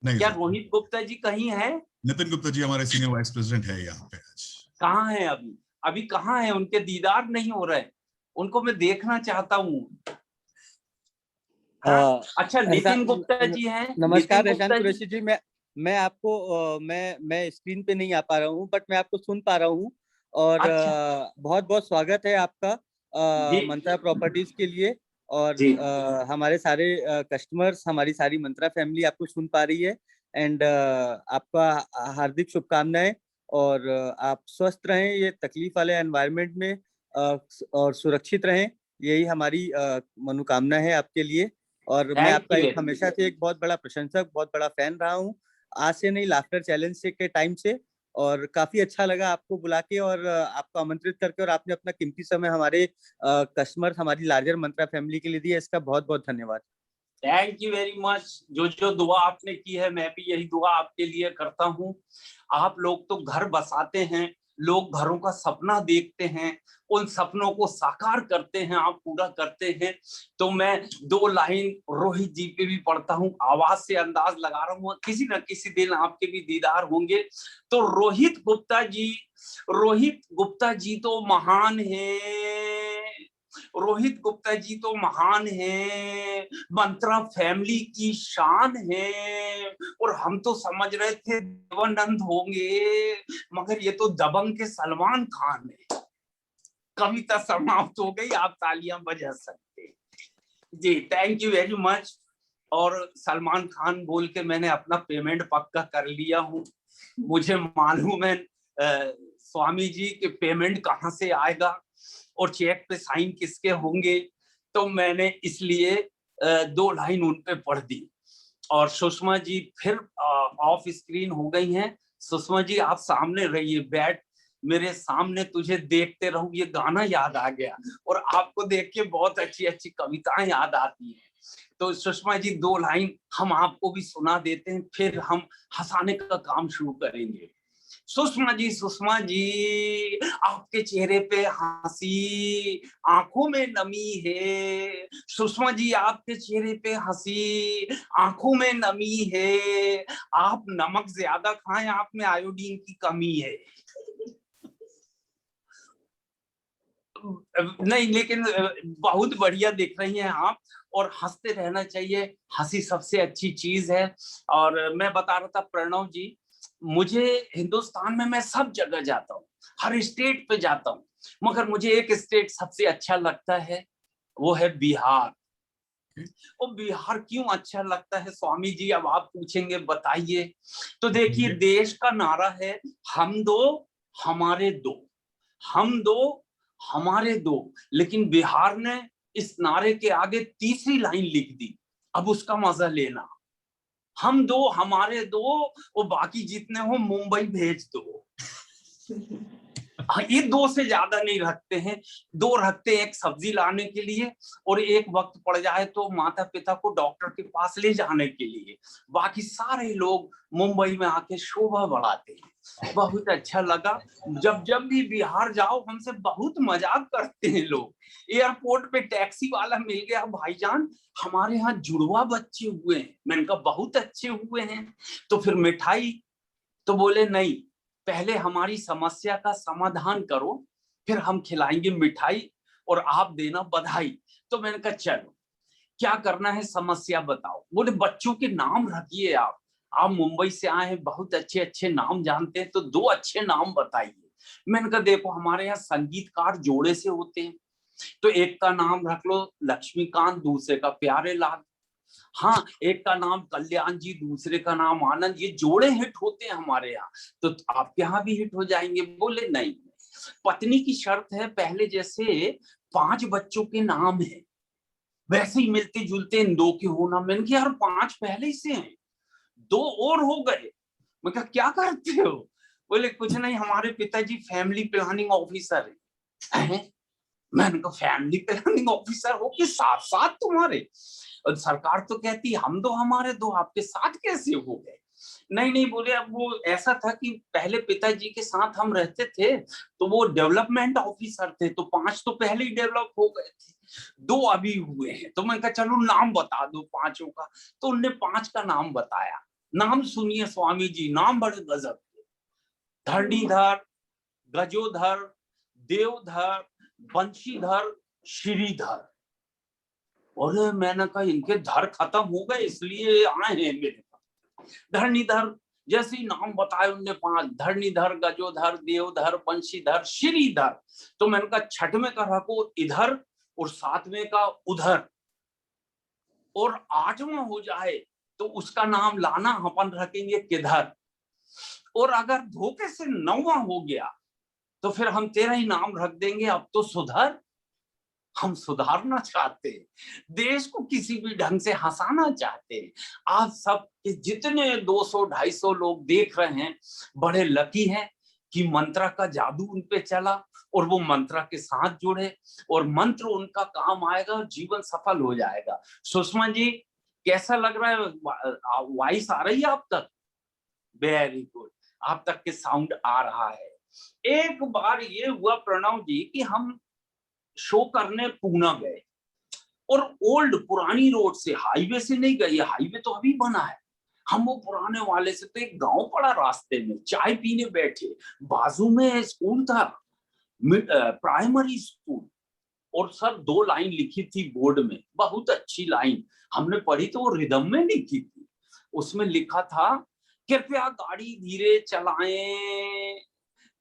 नहीं
क्या
सर,
रोहित गुप्ता जी कहीं हैं?
नितिन गुप्ता जी हमारे सीनियर वाइस प्रेसिडेंट है यहाँ पे आज।
कहाँ है अभी? अभी कहाँ है? उनके दीदार नहीं हो रहे, उनको मैं देखना चाहता हूँ। अच्छा, नितिन गुप्ता जी हैं।
नमस्कार
नितिन
ईशान
गुप्ता
कुरैशी जी। मैं आपको मैं स्क्रीन पे नहीं आ पा रहा हूँ, बट मैं आपको सुन पा रहा हूँ। और
अच्छा।
बहुत बहुत स्वागत है आपका
जी
मंत्रा प्रॉपर्टीज के लिए। और
जी
हमारे सारे कस्टमर्स, हमारी सारी मंत्रा फैमिली आपको सुन पा रही है। एंड आपका हार्दिक शुभकामनाएं। और आप स्वस्थ रहें ये तकलीफ वाले एनवायरनमेंट में, और सुरक्षित रहें, यही हमारी मनोकामना है आपके लिए। और मैं
थैंक
आपका
यू।
एक हमेशा से एक बहुत बड़ा प्रशंसक, बहुत बड़ा फैन रहा हूँ, आज से नहीं, लाफ्टर चैलेंज से के टाइम से। और काफी अच्छा लगा आपको बुला के और आपको आमंत्रित करके, और आपने अपना कीमती समय हमारे कस्टमर, हमारी लार्जर मंत्रा फैमिली के लिए दिया। इसका बहुत बहुत धन्यवाद।
Thank you very much. जो दुआ आपने की है, मैं भी यही दुआ आपके लिए करता हूँ। आप लोग तो घर बसाते हैं, लोग घरों का सपना देखते हैं, उन सपनों को साकार करते हैं, आप पूरा करते हैं। तो मैं 2 लाइन रोहित जी पे भी पढ़ता हूँ, आवाज से अंदाज लगा रहा हूँ, किसी न किसी दिन आपके भी दीदार होंगे। तो रोहित गुप्ता जी तो महान है, रोहित गुप्ता जी तो महान है, मंत्रा फैमिली की शान है। और हम तो समझ रहे थे देवानंद होंगे, मगर ये तो दबंग के सलमान खान है। कविता समाप्त हो गई, आप तालियां बजा सकते जी। Thank you very much. और सलमान खान बोल के मैंने अपना पेमेंट पक्का कर लिया हूँ। मुझे मालूम है स्वामी जी के पेमेंट कहाँ से आएगा और चेक पे साइन किसके होंगे, तो मैंने इसलिए 2 लाइन उन पे पढ़ दी। और सुषमा जी फिर ऑफ स्क्रीन हो गई हैं। सुषमा जी आप सामने रहिए, बैठ मेरे सामने, तुझे देखते रहूं, ये गाना याद आ गया। और आपको देख के बहुत अच्छी अच्छी कविताएं याद आती हैं। तो सुषमा जी 2 लाइन हम आपको भी सुना देते हैं, फिर हम हंसाने का काम शुरू करेंगे। सुषमा जी आपके चेहरे पे हंसी, आंखों में नमी है। सुषमा जी आपके चेहरे पे हंसी, आंखों में नमी है। आप नमक ज्यादा खाएं, आप में आयोडीन की कमी है। नहीं, लेकिन बहुत बढ़िया दिख रही हैं आप, और हंसते रहना चाहिए, हंसी सबसे अच्छी चीज है। और मैं बता रहा था प्रणव जी, मुझे हिंदुस्तान में मैं सब जगह जाता हूँ, हर स्टेट पे जाता हूँ, मगर मुझे एक स्टेट सबसे अच्छा लगता है, वो है बिहार। और बिहार क्यों अच्छा लगता है स्वामी जी, अब आप पूछेंगे, बताइए। तो देखिए, देश का नारा है हम दो हमारे दो, हम दो हमारे दो। लेकिन बिहार ने इस नारे के आगे तीसरी लाइन लिख दी, अब उसका मजा लेना। हम दो हमारे दो, और बाकी जितने हो मुंबई भेज दो। ये 2 से ज्यादा नहीं रखते हैं, 2 रखते हैं एक सब्जी लाने के लिए, और एक वक्त पड़ जाए तो माता पिता को डॉक्टर के पास ले जाने के लिए। बाकी सारे लोग मुंबई में आके शोभा बढ़ाते हैं। बहुत अच्छा लगा। जब भी बिहार जाओ, हमसे बहुत मजाक करते हैं लोग। एयरपोर्ट पे टैक्सी वाला मिल गया, भाईजान हमारे यहाँ जुड़वा बच्चे हुए हैं। मैंने कहा बहुत अच्छे हुए हैं, तो फिर मिठाई? तो बोले नहीं, पहले हमारी समस्या का समाधान करो, फिर हम खिलाएंगे मिठाई और आप देना बधाई। तो मैंने कहा चलो, क्या करना है समस्या बताओ। बोले बच्चों के नाम रखिए, आप मुंबई से आए हैं, बहुत अच्छे अच्छे नाम जानते हैं, तो 2 अच्छे नाम बताइए। मैंने कहा देखो, हमारे यहाँ संगीतकार जोड़े से होते हैं, तो एक का नाम रख लो लक्ष्मीकांत, दूसरे का प्यारे लाल। हाँ, एक का नाम कल्याण जी, दूसरे का नाम आनंद। ये जोड़े हिट होते हैं हमारे यहाँ, तो आपके यहाँ भी हिट हो जाएंगे। बोले नहीं, पत्नी की शर्त है पहले जैसे 5 बच्चों के नाम है, वैसे ही मिलते जुलते इन 2 के होना। मैंने कहा यार 5 पहले से हैं, 2 और हो गए। मैं कहा क्या करते हो? बोले कुछ नहीं, हमारे पिताजी फैमिली प्लानिंग ऑफिसर है। मैंने कहा फैमिली प्लानिंग ऑफिसर हो कि साथ साथ तुम्हारे? और सरकार तो कहती हम दो हमारे दो, आपके साथ कैसे हो गए? नहीं नहीं बोले, अब वो ऐसा था कि पहले पिताजी के साथ हम रहते थे तो वो डेवलपमेंट ऑफिसर थे, तो 5 तो पहले ही डेवलप हो गए थे, 2 अभी हुए हैं। तो मैं कहा चलो नाम बता दो 5 का। तो उनने 5 का नाम बताया। नाम सुनिए स्वामी जी, नाम बड़े गजब के। धरणीधर, गजोधर, देवधर, बंशीधर, श्रीधर। और मैंने कहा इनके धर खत्म हो गए इसलिए आए हैं मेरे पास। धरणीधर, जैसे ही नाम बताए उनने 5, धरणीधर, गजोधर, देवधर, बंशीधर, श्रीधर। तो मैंने कहा 6वें का रखो इधर और 7वें का उधर, और 8वां हो जाए तो उसका नाम लाना, अपन रखेंगे किधर। और अगर धोखे से 9वां हो गया तो फिर हम तेरा ही नाम रख देंगे, अब तो सुधर। हम सुधारना चाहते हैं, देश को किसी भी ढंग से हंसाना चाहते हैं। आज सब जितने 200-250 लोग देख रहे हैं बड़े लकी हैं कि मंत्रा का जादू उन पे चला और वो मंत्रा के साथ जुड़े और मंत्र उनका काम आएगा और जीवन सफल हो जाएगा। सुषमा जी कैसा लग रहा है? वॉइस आ रही है आप तक? वेरी गुड, आप तक के साउंड आ रहा है। एक बार ये हुआ प्रणव जी कि हम शो करने पूना गए और ओल्ड पुरानी रोड से, हाईवे से नहीं गए, हाईवे तो अभी बना है, हम वो पुराने वाले से। तो एक गांव पड़ा रास्ते में, चाय पीने बैठे, बाजू में स्कूल था, प्राइमरी स्कूल। और सर 2 लाइन लिखी थी बोर्ड में, बहुत अच्छी लाइन, हमने पढ़ी तो वो रिदम में लिखी थी। उसमें लिखा था कृपया गाड़ी धीरे चलाएं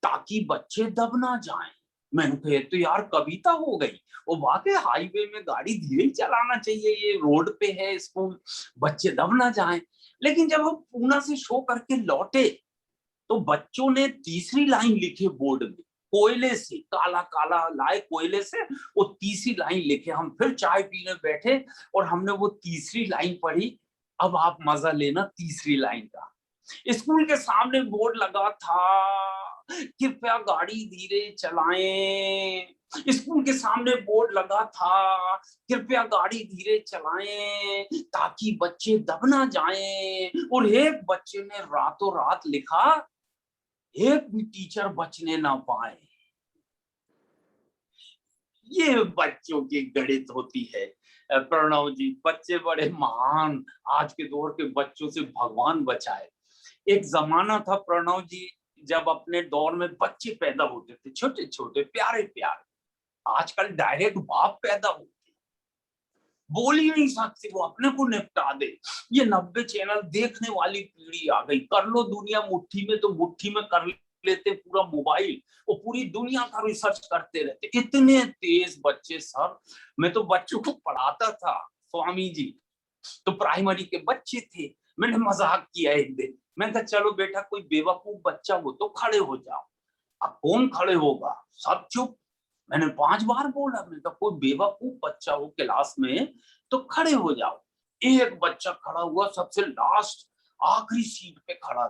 ताकि बच्चे दब ना जाएं। मैंने कहा तो यार कविता हो गई, और वाकई हाईवे में गाड़ी धीरे ही चलाना चाहिए, ये रोड पे है स्कूल, बच्चे दब ना जाएं। लेकिन जब हम पूना से शो करके लौटे तो बच्चों ने 3री लाइन लिखी बोर्ड में, कोयले से, काला काला लाए कोयले से, वो 3री लाइन लिखे। हम फिर चाय पीने बैठे और हमने वो 3री लाइन पढ़ी। अब आप मजा लेना 3री लाइन का। स्कूल के सामने बोर्ड लगा था कृपया गाड़ी धीरे चलाएं। स्कूल के सामने बोर्ड लगा था कृपया गाड़ी धीरे चलाएं ताकि बच्चे दब ना जाएं। और एक बच्चे ने रातों रात लिखा एक भी टीचर बचने ना पाए। ये बच्चों की गणित होती है प्रणव जी। बच्चे बड़े महान, आज के दौर के बच्चों से भगवान बचाए। एक जमाना था प्रणव जी जब अपने दौर में बच्चे पैदा होते थे छोटे छोटे प्यारे प्यारे। आजकल डायरेक्ट बाप पैदा होते, बोल ही नहीं सकते, वो अपने को निपटा दे। ये 90 चैनल देखने वाली पीढ़ी आ गई। कर लो दुनिया मुट्ठी में, तो मुट्ठी में कर लेते पूरा मोबाइल, वो पूरी दुनिया का रिसर्च करते रहते। इतने तेज बच्चे सर। मैं तो बच्चों को पढ़ाता था स्वामी जी, तो प्राइमरी के बच्चे थे। मैंने मजाक किया एक दिन, मैं कहा चलो बेटा कोई बेवकूफ बच्चा हो तो खड़े हो जाओ। अब कौन खड़े होगा, सब चुप। मैंने 5 बार बोला, मैंने कहा कोई बेवकूफ बच्चा हो क्लास में तो खड़े हो जाओ। एक बच्चा खड़ा हुआ, सबसे लास्ट आखिरी सीट पे खड़ा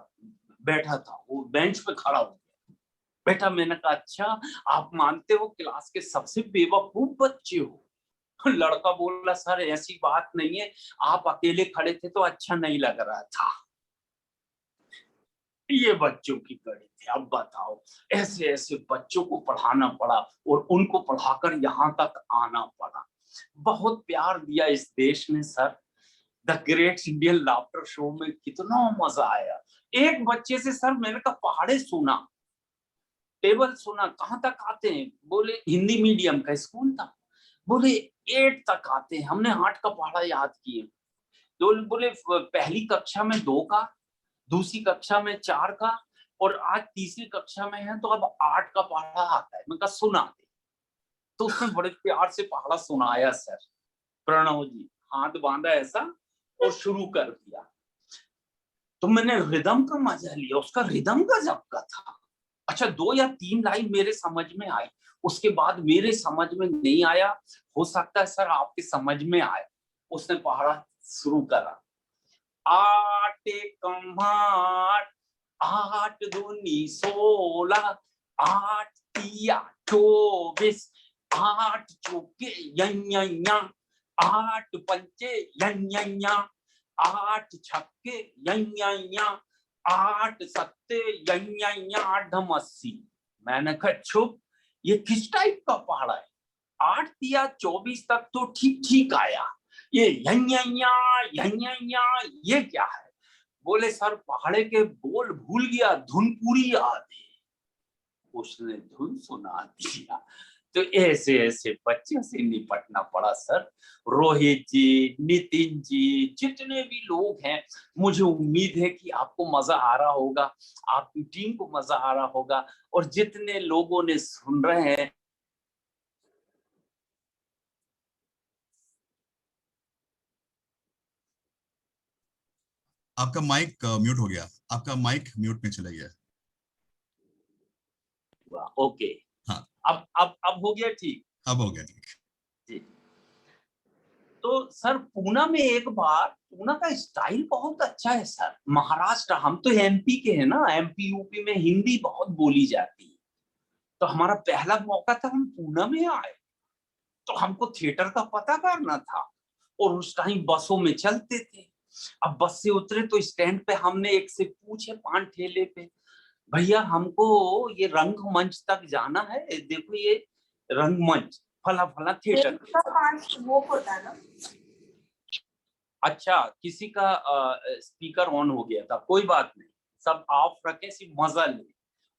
बैठा था, वो बेंच पे खड़ा हो गया। बेटा मैंने कहा अच्छा आप मानते हो क्लास के सबसे बेवकूफ बच्चे हो? लड़का बोला सर ऐसी बात नहीं है, आप अकेले खड़े थे तो अच्छा नहीं लग रहा था। ये बच्चों की गणित है। अब बताओ, ऐसे ऐसे बच्चों को पढ़ाना पड़ा और उनको पढ़ाकर यहाँ तक आना पड़ा। बहुत प्यार दिया इस देश ने sir. The great Indian laughter show में कितना मजा आया। एक बच्चे से सर मैंने कहा पहाड़े सुना, टेबल सुना, कहाँ तक आते हैं? बोले हिंदी मीडियम का स्कूल था। बोले 8 तक आते हैं। हमने 8 का पहाड़ा याद किए। तो बोले पहली कक्षा में 2 का, दूसरी कक्षा में 4 का, और आज तीसरी कक्षा में है तो अब 8 का पहाड़ा आता है। मैं कहा सुना दे। तो उसने बड़े प्यार से पहाड़ा सुनाया सर। प्रणव जी हाथ बांधा ऐसा और शुरू कर दिया। तो मैंने रिदम का मजा लिया, उसका रिदम गजब का था। अच्छा 2 या 3 लाइन मेरे समझ में आई, उसके बाद मेरे समझ में नहीं आया। हो सकता है सर आपके समझ में आए। उसने पहाड़ा शुरू करा, 8 एकम 8, 8 दूनी 16, 8 तिया 24, 8 चौके या 8 पंचे यं, 8 छक्के यं, 8 सत्ते यं, 8 ढम 80। मैंने कहा चुप, ये किस टाइप का पहाड़ा है? 8 दिया 24 तक तो ठीक ठीक आया, ये यं, ये क्या है? बोले सर पहाड़े के बोल भूल गया, धुन पूरी याद है। उसने धुन सुना दिया। तो ऐसे ऐसे बच्चों से निपटना पड़ा सर। रोहित जी, नितिन जी, जितने भी लोग हैं, मुझे उम्मीद है कि आपको मजा आ रहा होगा, आपकी टीम को मजा आ रहा होगा, और जितने लोगों ने सुन रहे हैं।
आपका माइक म्यूट हो गया, आपका माइक म्यूट में चला गया।
ओके,
हाँ,
अब हो गया ठीक?
अब हो गया ठीक
जी। तो सर पूना में एक बार, पूना का स्टाइल बहुत अच्छा है सर। महाराष्ट्र, हम तो एमपी के हैं ना, एमपी यूपी में हिंदी बहुत बोली जाती है। तो हमारा पहला मौका था, हम पूना में आए, तो हमको थिएटर का पता करना था, और उस टाइम बसों में चलते थे। अब बस से उतरे तो स्टैंड पे हमने एक से पूछे पान ठेले पे, भैया हमको ये रंगमंच तक जाना है, देखो ये रंगमंच फला फला थिएटर। वो होता है ना। अच्छा, किसी का स्पीकर ऑन हो गया था, कोई बात नहीं, सब ऑफ रखे, सिर्फ मजा ले।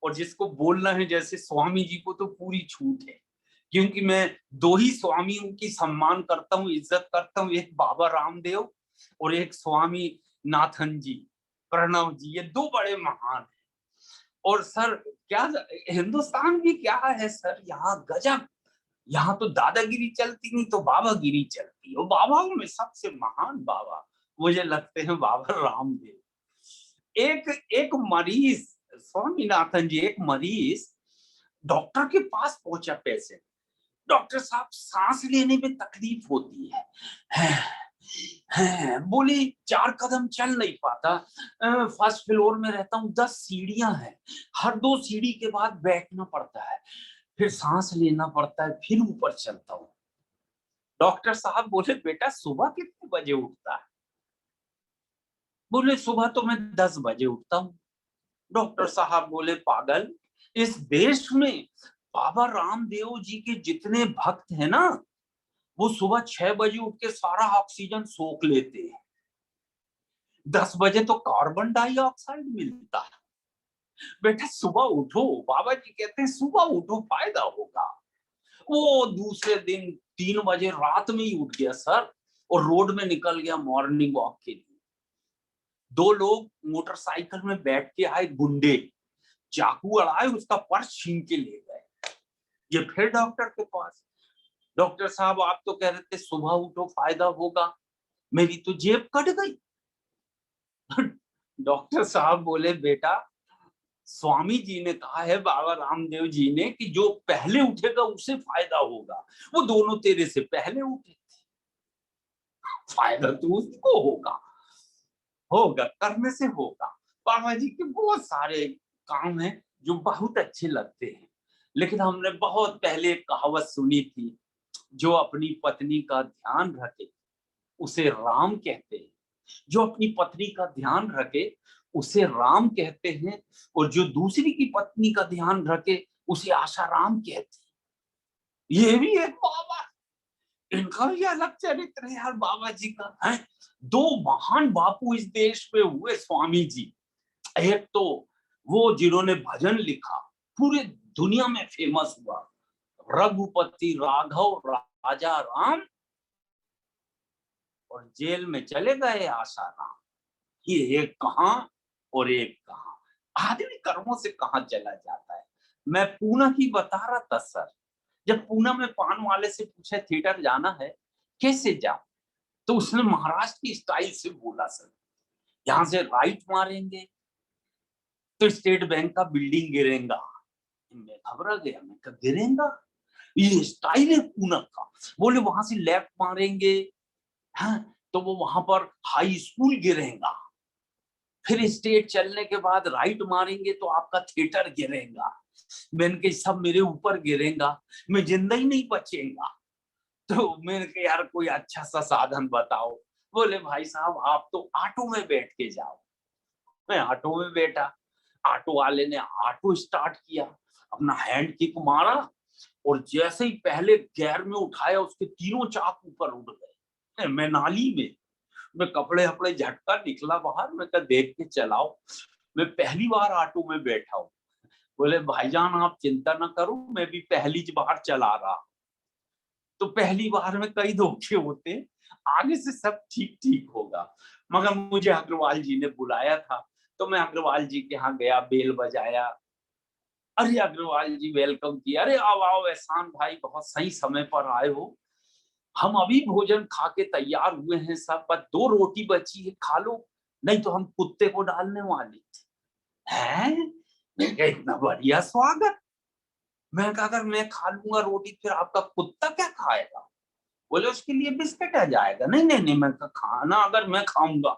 और जिसको बोलना है, जैसे स्वामी जी को तो पूरी छूट है, क्योंकि मैं 2 ही स्वामियों की सम्मान करता हूँ, इज्जत करता हूँ, एक बाबा रामदेव और एक स्वामी नाथन जी, प्रणव जी, ये 2 बड़े महान हैं। और सर क्या हिंदुस्तान भी क्या है सर, यहाँ गजब, यहाँ तो दादागिरी चलती नहीं तो बाबागिरी चलती है, और बाबाओं में सबसे महान बाबा मुझे लगते हैं बाबा रामदेव। एक मरीज, स्वामीनाथन जी, एक मरीज डॉक्टर के पास पहुंचा पेशेंट, डॉक्टर साहब सांस लेने में तकलीफ होती है, बोले 4 कदम चल नहीं पाता, फर्स्ट फ्लोर में रहता हूँ, 10 सीढ़ियां हैं, हर 2 सीढ़ी के बाद बैठना पड़ता है, फिर सांस लेना पड़ता है, फिर ऊपर चलता हूँ। डॉक्टर साहब बोले बेटा सुबह कितने बजे उठता है? बोले सुबह तो मैं 10 बजे उठता हूँ। डॉक्टर साहब बोले पागल, इस देश में बाबा रामदेव जी के जितने भक्त हैं ना, वो सुबह 6 बजे उठ के सारा ऑक्सीजन सोख लेते हैं, 10 बजे तो कार्बन डाइऑक्साइड मिलता है। बेटा सुबह उठो, बाबा जी कहते हैं सुबह उठो, फायदा होगा। वो दूसरे दिन 3 बजे रात में ही उठ गया सर, और रोड में निकल गया मॉर्निंग वॉक के लिए। 2 लोग मोटरसाइकिल में बैठ के आए, गुंडे चाकू अड़ाए, उसका पर्स छीन के ले गए। ये फिर डॉक्टर के पास, डॉक्टर साहब आप तो कह रहे थे सुबह उठो फायदा होगा, मेरी तो जेब कट गई। डॉक्टर साहब बोले बेटा स्वामी जी ने कहा है, बाबा रामदेव जी ने, कि जो पहले उठेगा उसे फायदा होगा। वो दोनों तेरे से पहले उठे थे, फायदा तो उसको होगा, करने से होगा। बाबा जी के बहुत सारे काम हैं जो बहुत अच्छे लगते हैं, लेकिन हमने बहुत पहले एक कहावत सुनी थी, जो अपनी पत्नी का ध्यान रखे उसे राम कहते हैं, जो अपनी पत्नी का ध्यान रखे उसे राम कहते हैं, और जो दूसरी की पत्नी का ध्यान रखे उसे आशाराम कहते हैं। ये भी एक बाबा, इनका भी अलग चरित्र है यार बाबा जी का है। 2 महान बापू इस देश में हुए स्वामी जी, एक तो वो जिन्होंने भजन लिखा, पूरे दुनिया में फेमस हुआ, रघुपति राघव राजा राम, और जेल में चले गए आसाराम। ये एक कहां और एक कहां, आदमी कर्मों से कहां चला जाता है। मैं पूना की बता रहा था सर, जब पूना में पान वाले से पूछे थिएटर जाना है कैसे जाओ, तो उसने महाराष्ट्र की स्टाइल से बोला सर, यहाँ से राइट मारेंगे तो स्टेट बैंक का बिल्डिंग गिरेगा। मैं घबरा गया, मैं कहा गिरेगा, ये स्टाइल है पूना का। बोले वहां से लेफ्ट मारेंगे, हाँ, तो वो वहां पर हाई स्कूल गिरेगा, फिर स्टेट चलने के बाद राइट मारेंगे तो आपका थिएटर गिरेगा। मैंने कहा सब मेरे ऊपर गिरेगा, मैं जिंदा ही नहीं बचेगा। तो मैंने कहा यार कोई अच्छा सा साधन बताओ। बोले भाई साहब आप तो ऑटो में बैठ के जाओ। मैं ऑटो में बैठा, ऑटो वाले ने ऑटो स्टार्ट किया, अपना हैंड किक मारा और जैसे ही पहले गियर में उठाया उसके तीनों चाक ऊपर उड़ गए। मैं नाली में, मैं कपड़े अपड़े झटका निकला बाहर। मैं कहा देख के चलाओ, मैं पहली बार ऑटो में बैठा हूँ। बोले भाईजान आप चिंता ना करो, मैं भी पहली बार चला रहा। तो पहली बार में कई धोखे होते, आगे से सब ठीक ठीक होगा। मगर मुझे अग्रवाल जी ने बुलाया था, तो मैं अग्रवाल जी के यहाँ गया, बेल बजाया। अरे अग्रवाल जी वेलकम किया, अरे आओ आओ एहसान भाई, बहुत सही समय पर आए हो। हम अभी भोजन खा के तैयार हुए हैं सब, बस 2 रोटी बची है, खा लो, नहीं तो हम कुत्ते को डालने वाले थे। हैं? मैं कहा इतना बढ़िया स्वागत। मैं कहा अगर मैं खा लूंगा रोटी फिर आपका कुत्ता क्या खाएगा? बोले उसके लिए बिस्किट आ जाएगा। नहीं नहीं नहीं, मैं कहा खाना अगर मैं खाऊंगा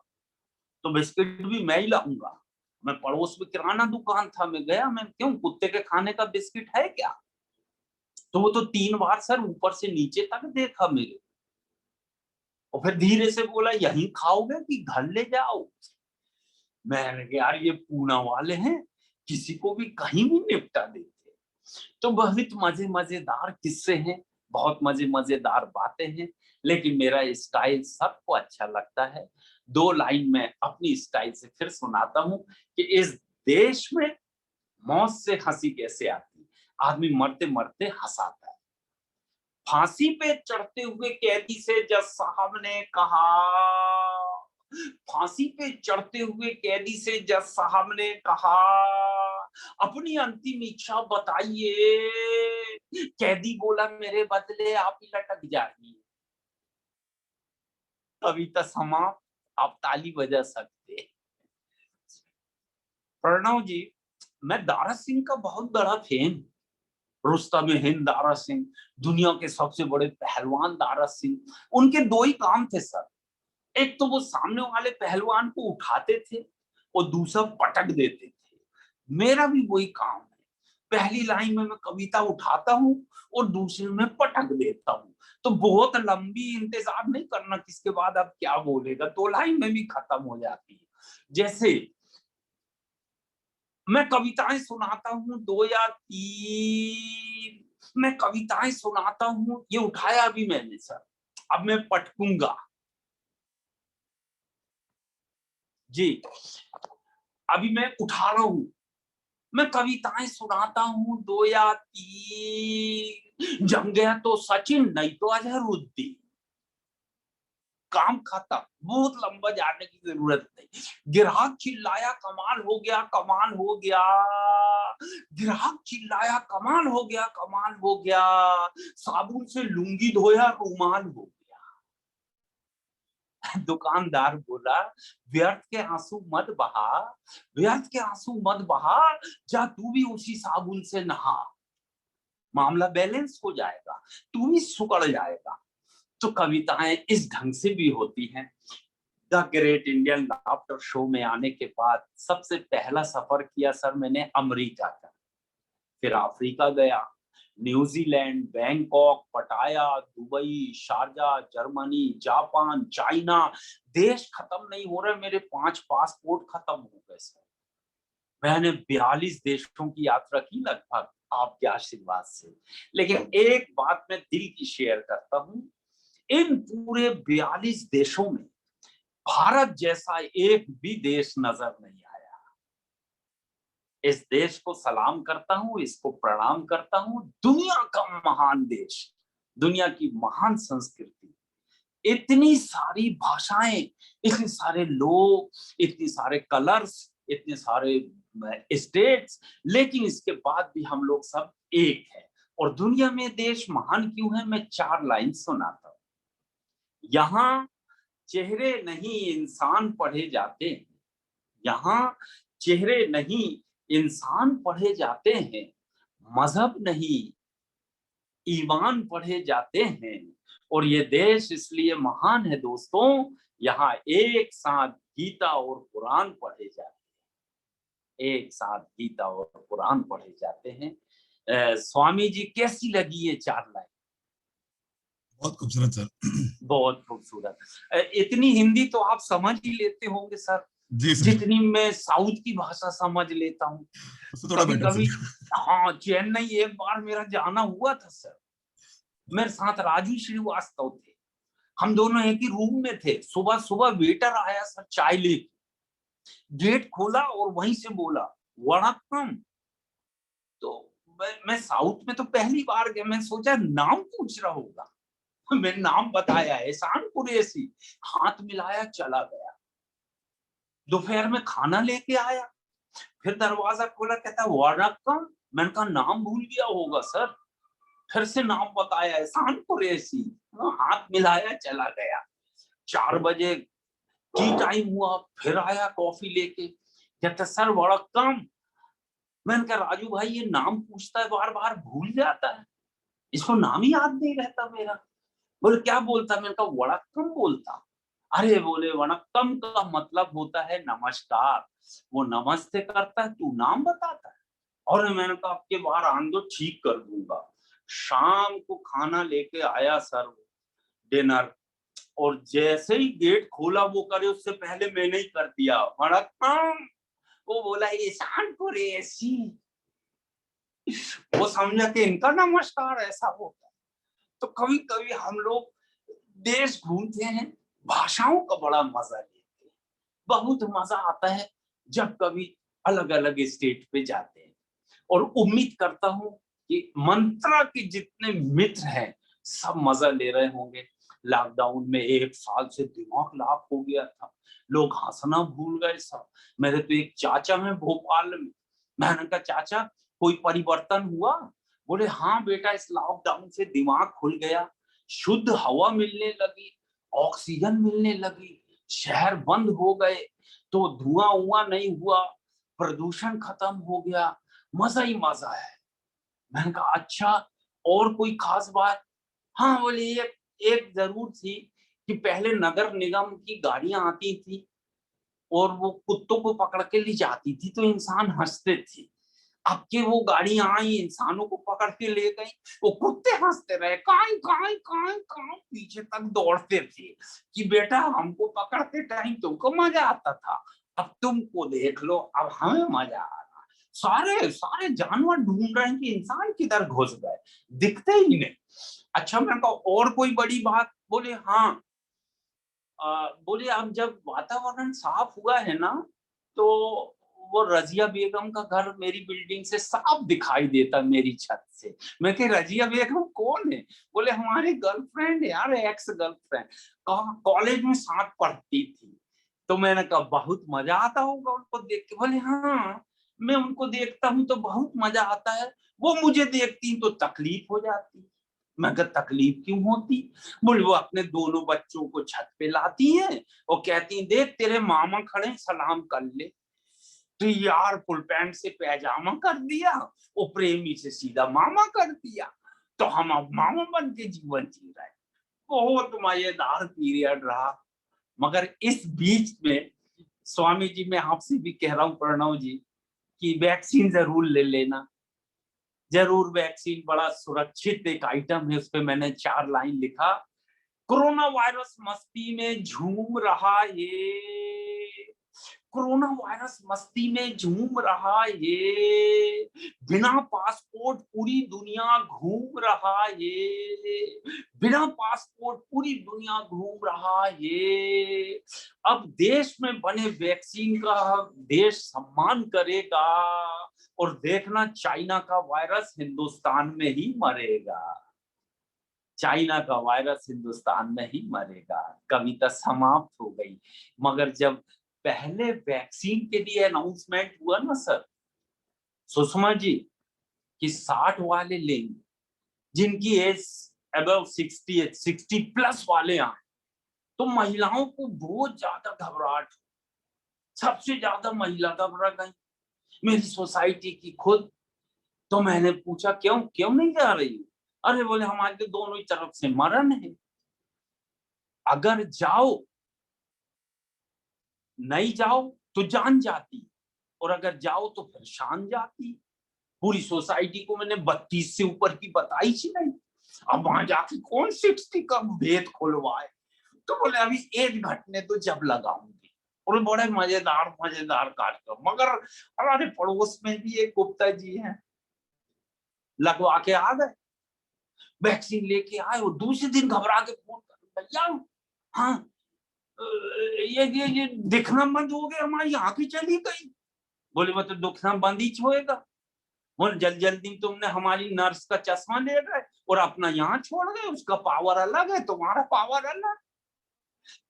तो बिस्किट भी मैं ही लाऊंगा। मैं पड़ोस में किराना दुकान था, मैं गया, मैं क्यों, कुत्ते के खाने का बिस्किट है क्या? तो वो तो 3 बार सर ऊपर से नीचे तक देखा मेरे, और फिर धीरे से बोला यहीं खाओगे कि घर ले जाओ? मैंने कहा यार ये पूना वाले हैं, किसी को भी कहीं भी निपटा देते। तो बहुत मजेदार किस्से हैं, बहुत मजेदार बातें हैं, लेकिन मेरा स्टाइल सबको अच्छा लगता है। 2 लाइन में अपनी स्टाइल से फिर सुनाता हूँ कि इस देश में मौत से हंसी कैसे आती, आदमी मरते मरते हंसाता है। फांसी पे चढ़ते हुए कैदी से जज साहब ने कहा, फांसी पे चढ़ते हुए कैदी से जज साहब ने कहा, अपनी अंतिम इच्छा बताइए। कैदी बोला मेरे बदले आप ही लटक जाइए। कविता समाप्त, आप ताली बजा सकते। प्रणव जी, मैं दारा सिंह का बहुत बड़ा फैन। रुस्तम हिंद दारा सिंह, दुनिया के सबसे बड़े पहलवान दारा सिंह, उनके 2 ही काम थे सर। एक तो वो सामने वाले पहलवान को उठाते थे और दूसरा पटक देते थे। मेरा भी वही काम है। पहली लाइन में मैं कविता उठाता हूँ और दूसरे में पटक देता हूँ। तो बहुत लंबी इंतजार नहीं करना किसके बाद अब क्या बोलेगा, 2 लाइन में भी खत्म हो जाती है। जैसे मैं कविताएं सुनाता हूँ 2 या 3, मैं कविताएं सुनाता हूँ, ये उठाया अभी मैंने सर, अब मैं पटकूंगा जी। अभी मैं उठा रहा हूं, मैं कविताएं सुनाता हूँ 2 या 3, जम गया तो सचिन नहीं तो अजहरुद्दीन, काम खत्म, बहुत लंबा जाने की जरूरत नहीं। ग्राहक चिल्लाया कमाल हो गया, कमाल हो गया, ग्राहक चिल्लाया कमाल हो गया, कमाल हो गया, साबुन से लुंगी धोया रुमाल हो गया। दुकानदार बोला व्यर्थ के आंसू मत बहा, व्यर्थ के आंसू मत बहा, जा तू भी उसी साबुन से नहा, मामला बैलेंस हो जाएगा, तू भी सुकड़ जाएगा। तो कविताएं इस ढंग से भी होती हैं। The great Indian laughter show में आने के बाद सबसे पहला सफर किया सर मैंने अमेरिका का, फिर अफ्रीका गया, न्यूजीलैंड, बैंकॉक, पटाया, Dubai, Sharjah, Germany, Japan, China. देश खत्म नहीं हो रहे, मेरे 5 पासपोर्ट खत्म हो गए सर। मैंने 42 देशों की यात्रा की लगभग आपके आशीर्वाद से। लेकिन एक बात मैं दिल की शेयर करता हूं, इन पूरे 42 देशों में भारत जैसा एक भी देश नजर नहीं आया। इस देश को सलाम करता हूं, इसको प्रणाम करता हूं। दुनिया का महान देश, दुनिया की महान संस्कृति, इतनी सारी भाषाएं, इतने सारे लोग, इतने सारे कलर्स, इतने सारे स्टेट्स, लेकिन इसके बाद भी हम लोग सब एक हैं। और दुनिया में देश महान क्यों है, मैं 4 लाइन सुनाता हूं। यहाँ चेहरे नहीं इंसान पढ़े जाते हैं, यहाँ चेहरे नहीं इंसान पढ़े जाते हैं, मजहब नहीं ईमान पढ़े जाते हैं। और ये देश इसलिए महान है दोस्तों, यहाँ एक साथ गीता और कुरान पढ़े जाते हैं, एक साथ गीता और कुरान पढ़े जाते हैं। स्वामी जी कैसी लगी ये 4 लाइन?
बहुत खूबसूरत सर।
बहुत खूबसूरत। इतनी हिंदी तो आप समझ ही लेते होंगे सर,
जी सर।
जितनी मैं साउथ की भाषा समझ लेता हूँ।
थोड़ा
कभी
बेटर
कभी
सर।
हाँ, चेन्नई एक बार मेरा जाना हुआ था सर, मेरे साथ राजू श्रीवास्तव थे, हम दोनों एक ही रूम में थे। सुबह सुबह वेटर आया सर चाय लेके, गेट खोला और वहीं से बोला वड़क्कम। तो मैं साउथ में तो पहली बार गया, मैं सोचा नाम पूछ रहा होगा। मैंने नाम बताया, एहसान कुरैशी, हाथ मिलाया, चला गया। दोपहर में खाना लेके आया, फिर दरवाजा खोला, कहता वड़क्कम। मैंने कहा नाम भूल गया होगा सर। फिर से नाम बताया, एहसान कुरैशी, हाथ मिलाया, चला गया। 4 बजे टी टाइम हुआ, फिर आया कॉफी लेके, कहता सर वड़क्कम। मैंने कहा राजू भाई ये नाम पूछता है बार बार, भूल जाता है, इसको नाम ही याद नहीं रहता मेरा। बोले क्या बोलता? मैंने कहा वड़क्कम बोलता। अरे बोले वड़क्कम का मतलब होता है नमस्कार, वो नमस्ते करता है, तू नाम बताता है। और मैंने कहा आपके बाहर आन दो, ठीक कर दूंगा। शाम को खाना लेके आया सर, डिनर, और जैसे ही गेट खोला वो करे उससे पहले मैंने ही कर दिया वड़क्कम। वो बोला एहसान कुरैशी। वो समझा कि इनका नमस्कार ऐसा होता है। तो कभी कभी हम लोग देश घूमते हैं, भाषाओं का बड़ा मजा लेते हैं। बहुत मजा आता है जब कभी अलग अलग स्टेट पे जाते हैं। और उम्मीद करता हूँ कि मंत्रा के जितने मित्र हैं सब मजा ले रहे होंगे। लॉकडाउन में 1 साल से दिमाग लाख हो गया था, लोग हंसना भूल गए सब। मेरे तो एक चाचा हैं भोपाल में, मैंने कहा चाचा कोई परिवर्तन हुआ? बोले हाँ बेटा, इस लॉकडाउन से दिमाग खुल गया, शुद्ध हवा मिलने लगी, ऑक्सीजन मिलने लगी, शहर बंद हो गए तो धुआं हुआ नहीं हुआ, प्रदूषण खत्म हो गया, मजा ही मजा है। मैंने कहा अच्छा, और कोई खास बात? हाँ बोले एक एक जरूर थी कि पहले नगर निगम की गाड़ियां आती थी और वो कुत्तों को पकड़ के ले जाती थी तो इंसान हंसते थे। अब के वो गाड़ियां आई, इंसानों को पकड़ के ले गई, वो कुत्ते हंसते रहे, काई काई काई काई, पीछे तक दौड़ते थे कि बेटा हमको पकड़ते टाइम तुमको मजा आता था, अब तुमको देख लो, अब हमें मजा आ रहा। सारे सारे जानवर ढूंढ रहे हैं कि इंसान किधर घुस गए, दिखते ही नहीं। अच्छा मैंने कहा और कोई बड़ी बात? बोले हाँ, बोले अब जब वातावरण साफ हुआ है ना, तो वो रजिया बेगम का घर मेरी बिल्डिंग से साफ दिखाई देता मेरी छत से। मैं कह रजिया बेगम कौन है? बोले हमारी गर्लफ्रेंड यार, एक्स गर्लफ्रेंड, कॉलेज में साथ पढ़ती थी। तो मैंने कहा बहुत मजा आता होगा उनको देख के? बोले हाँ, मैं उनको देखता हूँ तो बहुत मजा आता है, वो मुझे देखती तो तकलीफ हो जाती। मैं कहा तकलीफ क्यों होती? बोले वो अपने दोनों बच्चों को छत पे लाती हैं और कहती हैं देख तेरे मामा खड़े, सलाम कर ले। तो यार फुल पैंट से पैजामा कर दिया, वो प्रेमी से सीधा मामा कर दिया, तो हम अब मामा बन के जीवन जी रहे हैं। बहुत मजेदार पीरियड रहा। मगर इस बीच में स्वामी जी, मैं आपसे भी कह रहा हूँ प्रणव जी कि वैक्सीन जरूर ले लेना, जरूर। वैक्सीन बड़ा सुरक्षित एक आइटम है, उस पर मैंने 4 लाइन लिखा, कोरोना वायरस मस्ती में झूम रहा ये, कोरोना वायरस मस्ती में झूम रहा ये, बिना पासपोर्ट पूरी दुनिया घूम रहा ये, बिना पासपोर्ट पूरी दुनिया घूम रहा ये। अब देश में बने वैक्सीन का देश सम्मान करेगा, और देखना चाइना का वायरस हिंदुस्तान में ही मरेगा, चाइना का वायरस हिंदुस्तान में ही मरेगा। कविता समाप्त हो गई। मगर जब पहले वैक्सीन के लिए अनाउंसमेंट हुआ ना सर, सुषमा जी, कि 60 वाले लेंगे, जिनकी एज अबव 60 प्लस वाले आए, तो महिलाओं को बहुत ज्यादा घबराहट, सबसे ज्यादा महिला घबरा गई, मेरी सोसाइटी की खुद। तो मैंने पूछा क्यों क्यों नहीं जा रही? अरे बोले हमारे तो दोनों ही तरफ से मरण है, अगर जाओ, नहीं जाओ तो जान जाती, और अगर जाओ तो फिर शान जाती। पूरी सोसाइटी को मैंने 32 से ऊपर की बताई थी नहीं। अब वहां जाके कौन 60 का भेद खुलवाए। तो बोले अभी एक घटने तो जब लगाऊंगी। और बड़े मजेदार मजेदार कार्यक्रम। मगर हमारे पड़ोस में भी एक गुप्ता जी हैं, लगवा के आ गए, वैक्सीन लेके आए, और दूसरे दिन घबरा के फोन कर, भैया हाँ ये दिखना बंद हो गया, हमारी आंखें चली गई। बोले वो तो दिखना बंद ही होएगा। बोले जल्दी तुमने हमारी नर्स का चश्मा ले गए और अपना यहाँ छोड़ गए, उसका पावर अलग है, तुम्हारा पावर अलग।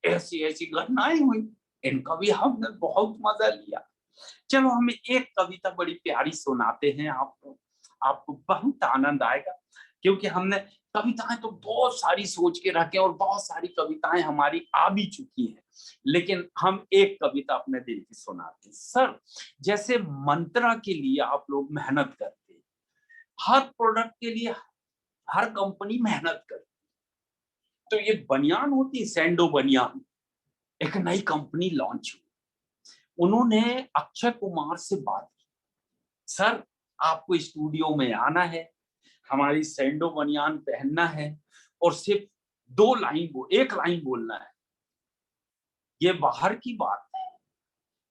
ऐसी ऐसी घटनाएं हुई, इनका भी हमने बहुत मजा लिया। चलो हमें एक कविता बड़ी प्यारी सुनाते हैं आपको, आपको बहुत आनंद आएगा। क्योंकि हमने कविताएं तो बहुत सारी सोच के रखे और बहुत सारी कविताएं हमारी आ भी चुकी हैं, लेकिन हम एक कविता अपने दिल की सुनाते हैं। सर जैसे मंत्रा के लिए आप लोग मेहनत करते हैं, हर प्रोडक्ट के लिए हर कंपनी मेहनत करती है। तो ये बनियान होती, सैंडो बनियान, एक नई कंपनी लॉन्च हुई। उन्होंने अक्षय कुमार से बात की, सर आपको स्टूडियो में आना है, हमारी सैंडो बनियान पहनना है और सिर्फ एक लाइन बोलना है। ये बाहर की बात है,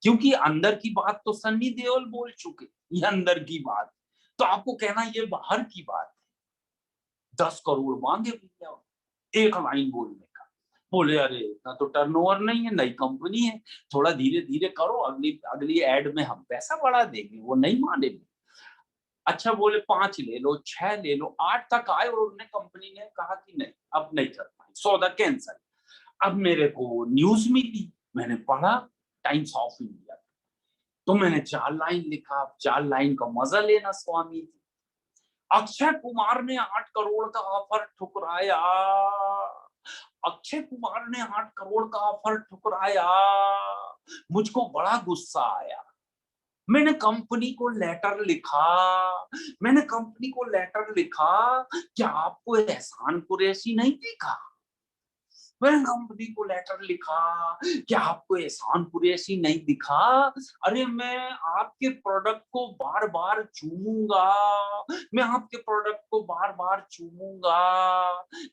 क्योंकि अंदर की बात तो सन्नी देओल बोल चुके, ये अंदर की बात, तो आपको कहना ये बाहर की बात है। 10 करोड़ मांगे भैया एक लाइन बोलने का। बोले अरे इतना तो टर्नओवर नहीं है, नई कंपनी है, थोड़ा धीरे धीरे करो, अगली एड में हम पैसा बढ़ा देंगे। वो नहीं माने। अच्छा बोले 5 ले लो, 6 ले लो, 8 तक आए और उन्होंने कंपनी ने कहा कि नहीं अब नहीं कर पाए, सौदा कैंसिल। अब मेरे को न्यूज मिली, मैंने पढ़ा टाइम्स ऑफ इंडिया, तो मैंने 4 लाइन लिखा। 4 लाइन का मजा लेना स्वामी जी। अक्षय कुमार ने 8 करोड़ का ऑफर ठुकराया, अक्षय कुमार ने 8 करोड़ का ऑफर ठुकराया। मुझको बड़ा गुस्सा आया। मैंने कंपनी को लेटर लिखा, क्या आपको एहसान कुरैशी नहीं दिखा? मैंने कंपनी को लेटर लिखा, क्या आपको एहसान कुरैशी नहीं दिखा? अरे मैं आपके प्रोडक्ट को बार बार चूमूंगा,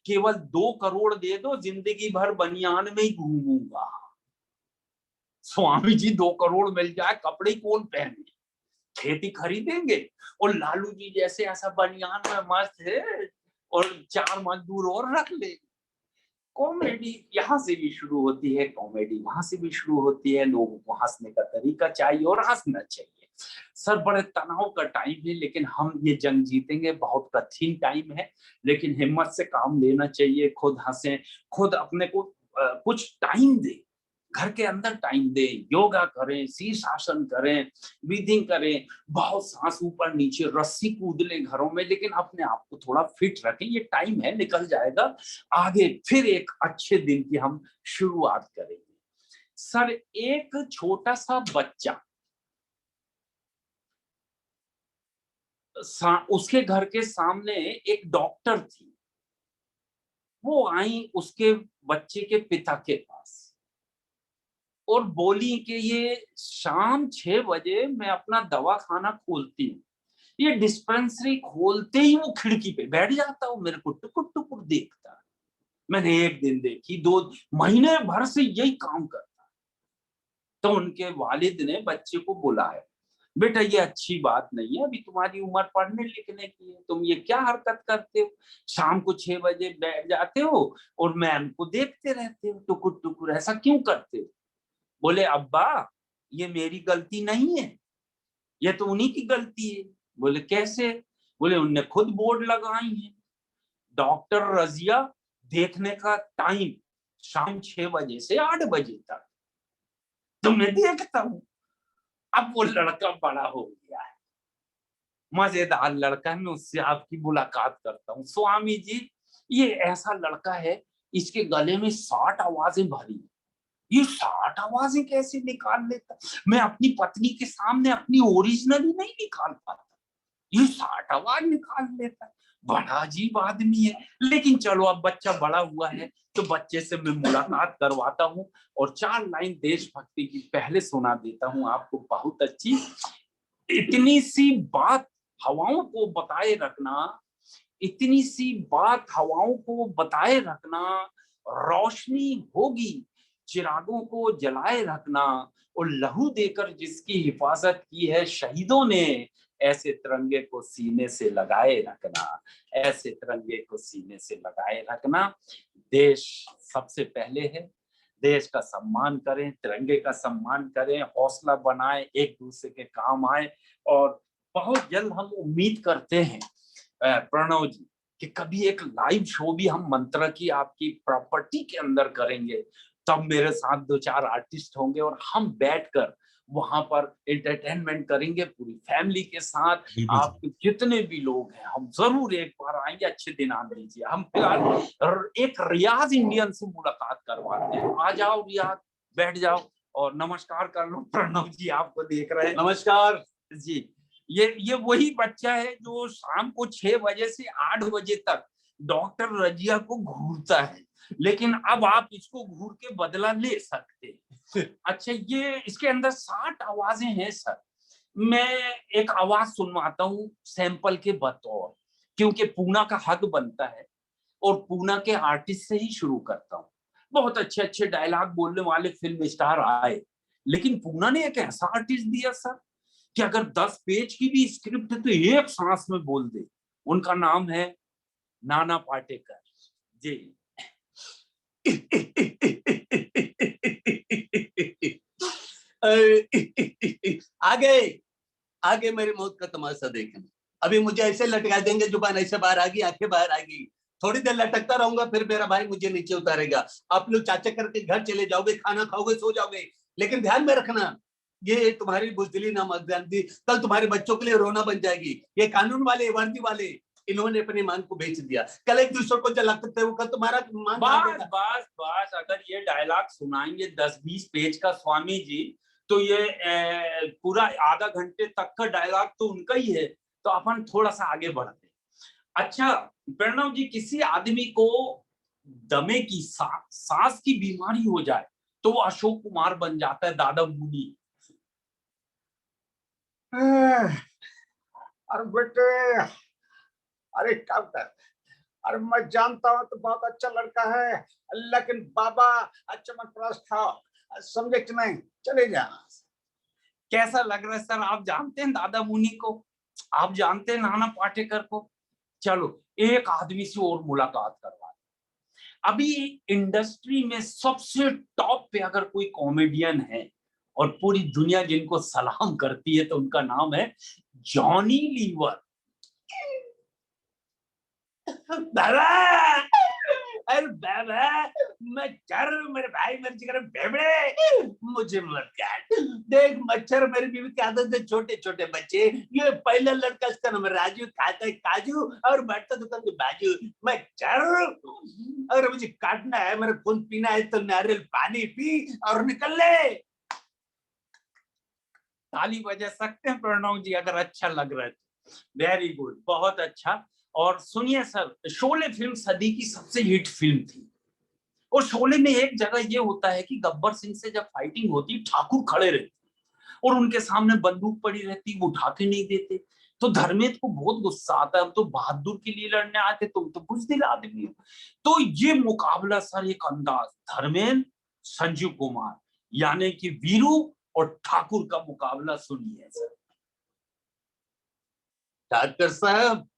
केवल 2 करोड़ दे दो, जिंदगी भर बनियान में ही घूमूंगा। स्वामी जी 2 करोड़ मिल जाए, कपड़े कौन पहने, खेती खरीदेंगे और लालू जी जैसे ऐसा बनियान में मस्त है और 4 मजदूर और रख ले। कॉमेडी यहाँ से भी शुरू होती है, कॉमेडी वहां से भी शुरू होती है। लोगों को हंसने का तरीका चाहिए और हंसना चाहिए। सर बड़े तनाव का टाइम है, लेकिन हम ये जंग जीतेंगे। बहुत कठिन टाइम है, लेकिन हिम्मत से काम लेना चाहिए। खुद हंसें, खुद अपने को कुछ टाइम दे, घर के अंदर टाइम दे, योगा करें, शीर्षासन करें, ब्रीदिंग करें, बहुत सांस ऊपर नीचे, रस्सी कूद ले घरों में, लेकिन अपने आप को थोड़ा फिट रखें। ये टाइम है, निकल जाएगा। आगे फिर एक अच्छे दिन की हम शुरुआत करेंगे। सर एक छोटा सा बच्चा, उसके घर के सामने एक डॉक्टर थी, वो आई उसके बच्चे के पिता के पास और बोली कि ये शाम 6 बजे मैं अपना दवा खाना खोलती हूँ, ये डिस्पेंसरी खोलते ही वो खिड़की पे बैठ जाता हूँ, मेरे को टुकुर टुकुर देखता है। मैंने 1 दिन देखी, 2 महीने भर से यही काम करता है। तो उनके वालिद ने बच्चे को बुलाया, बेटा ये अच्छी बात नहीं है, अभी तुम्हारी उम्र पढ़ने लिखने की है, तुम ये क्या हरकत करते हो, शाम को 6 बजे बैठ जाते हो और मैम को देखते रहते हो टुकुर टुकुर, ऐसा क्यों करते हो? बोले अब्बा ये मेरी गलती नहीं है, ये तो उन्हीं की गलती है। बोले कैसे? बोले उनने खुद बोर्ड लगाई है, डॉक्टर रजिया देखने का टाइम शाम 6 बजे से 8 बजे तक, तो मैं देखता हूँ। अब वो लड़का बड़ा हो गया है, मजेदार लड़का है, मैं उससे आपकी मुलाकात करता हूँ। स्वामी जी ये ऐसा लड़का है, इसके गले में 60 आवाजें भरी, ये 60 आवाजें कैसे निकाल लेता? मैं अपनी पत्नी के सामने अपनी ओरिजिनल ही नहीं निकाल पाता, ये 60 आवाज निकाल लेता। बड़ा अजीब आदमी है। लेकिन चलो अब बच्चा बड़ा हुआ है तो बच्चे से मैं मुलाकात करवाता हूँ और 4 लाइन देशभक्ति की पहले सुना देता हूँ आपको, बहुत अच्छी। इतनी सी बात हवाओं को बताए रखना इतनी सी बात हवाओं को बताए रखना, रोशनी होगी चिरागों को जलाए रखना, और लहू देकर जिसकी हिफाजत की है शहीदों ने, ऐसे तिरंगे को सीने से लगाए रखना, ऐसे तिरंगे को सीने से लगाए रखना। देश सबसे पहले है, देश का सम्मान करें, तिरंगे का सम्मान करें, हौसला बनाएं, एक दूसरे के काम आए। और बहुत जल्द हम उम्मीद करते हैं प्रणव जी कि कभी एक लाइव शो भी हम मंत्रा की आपकी प्रॉपर्टी के अंदर करेंगे। तब मेरे साथ 2-4 आर्टिस्ट होंगे और हम बैठकर वहां पर एंटरटेनमेंट करेंगे पूरी फैमिली के साथ। आपके जितने भी लोग हैं हम जरूर एक बार आएंगे। अच्छे दिन आने दीजिए। हम फिलहाल एक रियाज इंडियन से मुलाकात करवाते हैं। आ जाओ रियाज, बैठ जाओ और नमस्कार कर लो। प्रणव जी आपको देख रहे हैं।
नमस्कार
जी। ये वही बच्चा है जो शाम को 6 बजे से 8 बजे तक डॉक्टर रजिया को घूरता है, लेकिन अब आप इसको घूर के बदला ले सकते। अच्छा, ये इसके अंदर 60 आवाजें हैं सर। मैं एक आवाज सुनवाता हूँ सैंपल के बतौर, क्योंकि पूना का हक बनता है और पूना के आर्टिस्ट से ही शुरू करता हूँ। बहुत अच्छे अच्छे डायलॉग बोलने वाले फिल्म स्टार आए, लेकिन पूना ने एक ऐसा आर्टिस्ट दिया सर कि अगर 10 पेज की भी स्क्रिप्ट है तो एक सांस में बोल दे। उनका नाम है नाना पाटेकर जी।
आगे आगे मेरी मौत का तमाशा देखना। अभी मुझे ऐसे लटका देंगे, जुबान ऐसे बाहर आ गई, आंखें बाहर आ गई। थोड़ी देर लटकता रहूंगा, फिर मेरा भाई मुझे नीचे उतारेगा। आप लोग चाचा करके घर चले जाओगे, खाना खाओगे, सो जाओगे। लेकिन ध्यान में रखना, ये तुम्हारी बुजदिली ना मजदानदी कल तुम्हारे बच्चों के लिए रोना बन जाएगी। ये कानून वाले, वर्दी वाले, इन्होंने अपनी मांग को बेच दिया। कल एक दूसरे को जला सकते हो, कल तुम्हारा मांग
बस अगर ये डायलॉग सुनाएंगे 10-20 पेज का स्वामी जी, तो ये पूरा आधा घंटे तक का डायलॉग तो उनका ही है। तो अपन थोड़ा सा आगे बढ़ते। अच्छा प्रणव जी, किसी आदमी को दमे की सांस की बीमारी हो जाए तो वो अशोक कुमार बन जाता है, दादा मुनि।
अरे बेटे, अरे क्या कर, अरे मैं जानता हूँ तो बहुत अच्छा लड़का है, लेकिन बाबा अच्छा मत प्रश्न था, समझे कि नहीं? चले जा।
कैसा लग रहा है सर? आप जानते हैं दादा मुनि को, आप जानते हैं नाना पाटेकर को। चलो एक आदमी से और मुलाकात करवा। अभी इंडस्ट्री में सबसे टॉप पे अगर कोई कॉमेडियन है और पूरी दुनिया जिनको सलाम करती है, तो उनका नाम है जॉनी लीवर। बाबा, अरे बाबा, मैं चर, मेरे भाई मेरे जिगर बेबड़े, मुझे मत काट। देख मच्छर मेरी बीवी की आदत है, छोटे छोटे बच्चे। ये पहला लड़का, इसका नाम राजू, खाता है काजू और बैठता दुकान के बाजू। मैं चर, अगर मुझे काटना है, मेरा खून पीना है, तो नारियल पानी पी और निकल ले। ताली बजा सकते हैं प्रणव जी अगर अच्छा लग रहा है तो। वेरी गुड, बहुत अच्छा। और सुनिए सर, शोले फिल्म सदी की सबसे हिट फिल्म थी। और शोले में एक जगह ये होता है कि गब्बर सिंह से जब फाइटिंग होती, ठाकुर खड़े रहते और उनके सामने बंदूक पड़ी रहती, वो उठा के नहीं देते। तो धर्मेंद्र को बहुत गुस्सा आता है, अब तो बहादुर के लिए लड़ने आते, तुम तो बुजदिल आदमी हो। तो ये मुकाबला सर, एक अंदाज, धर्मेंद्र संजीव कुमार यानी कि वीरू और ठाकुर का मुकाबला सुनिए सर।
ठाकुर साहब,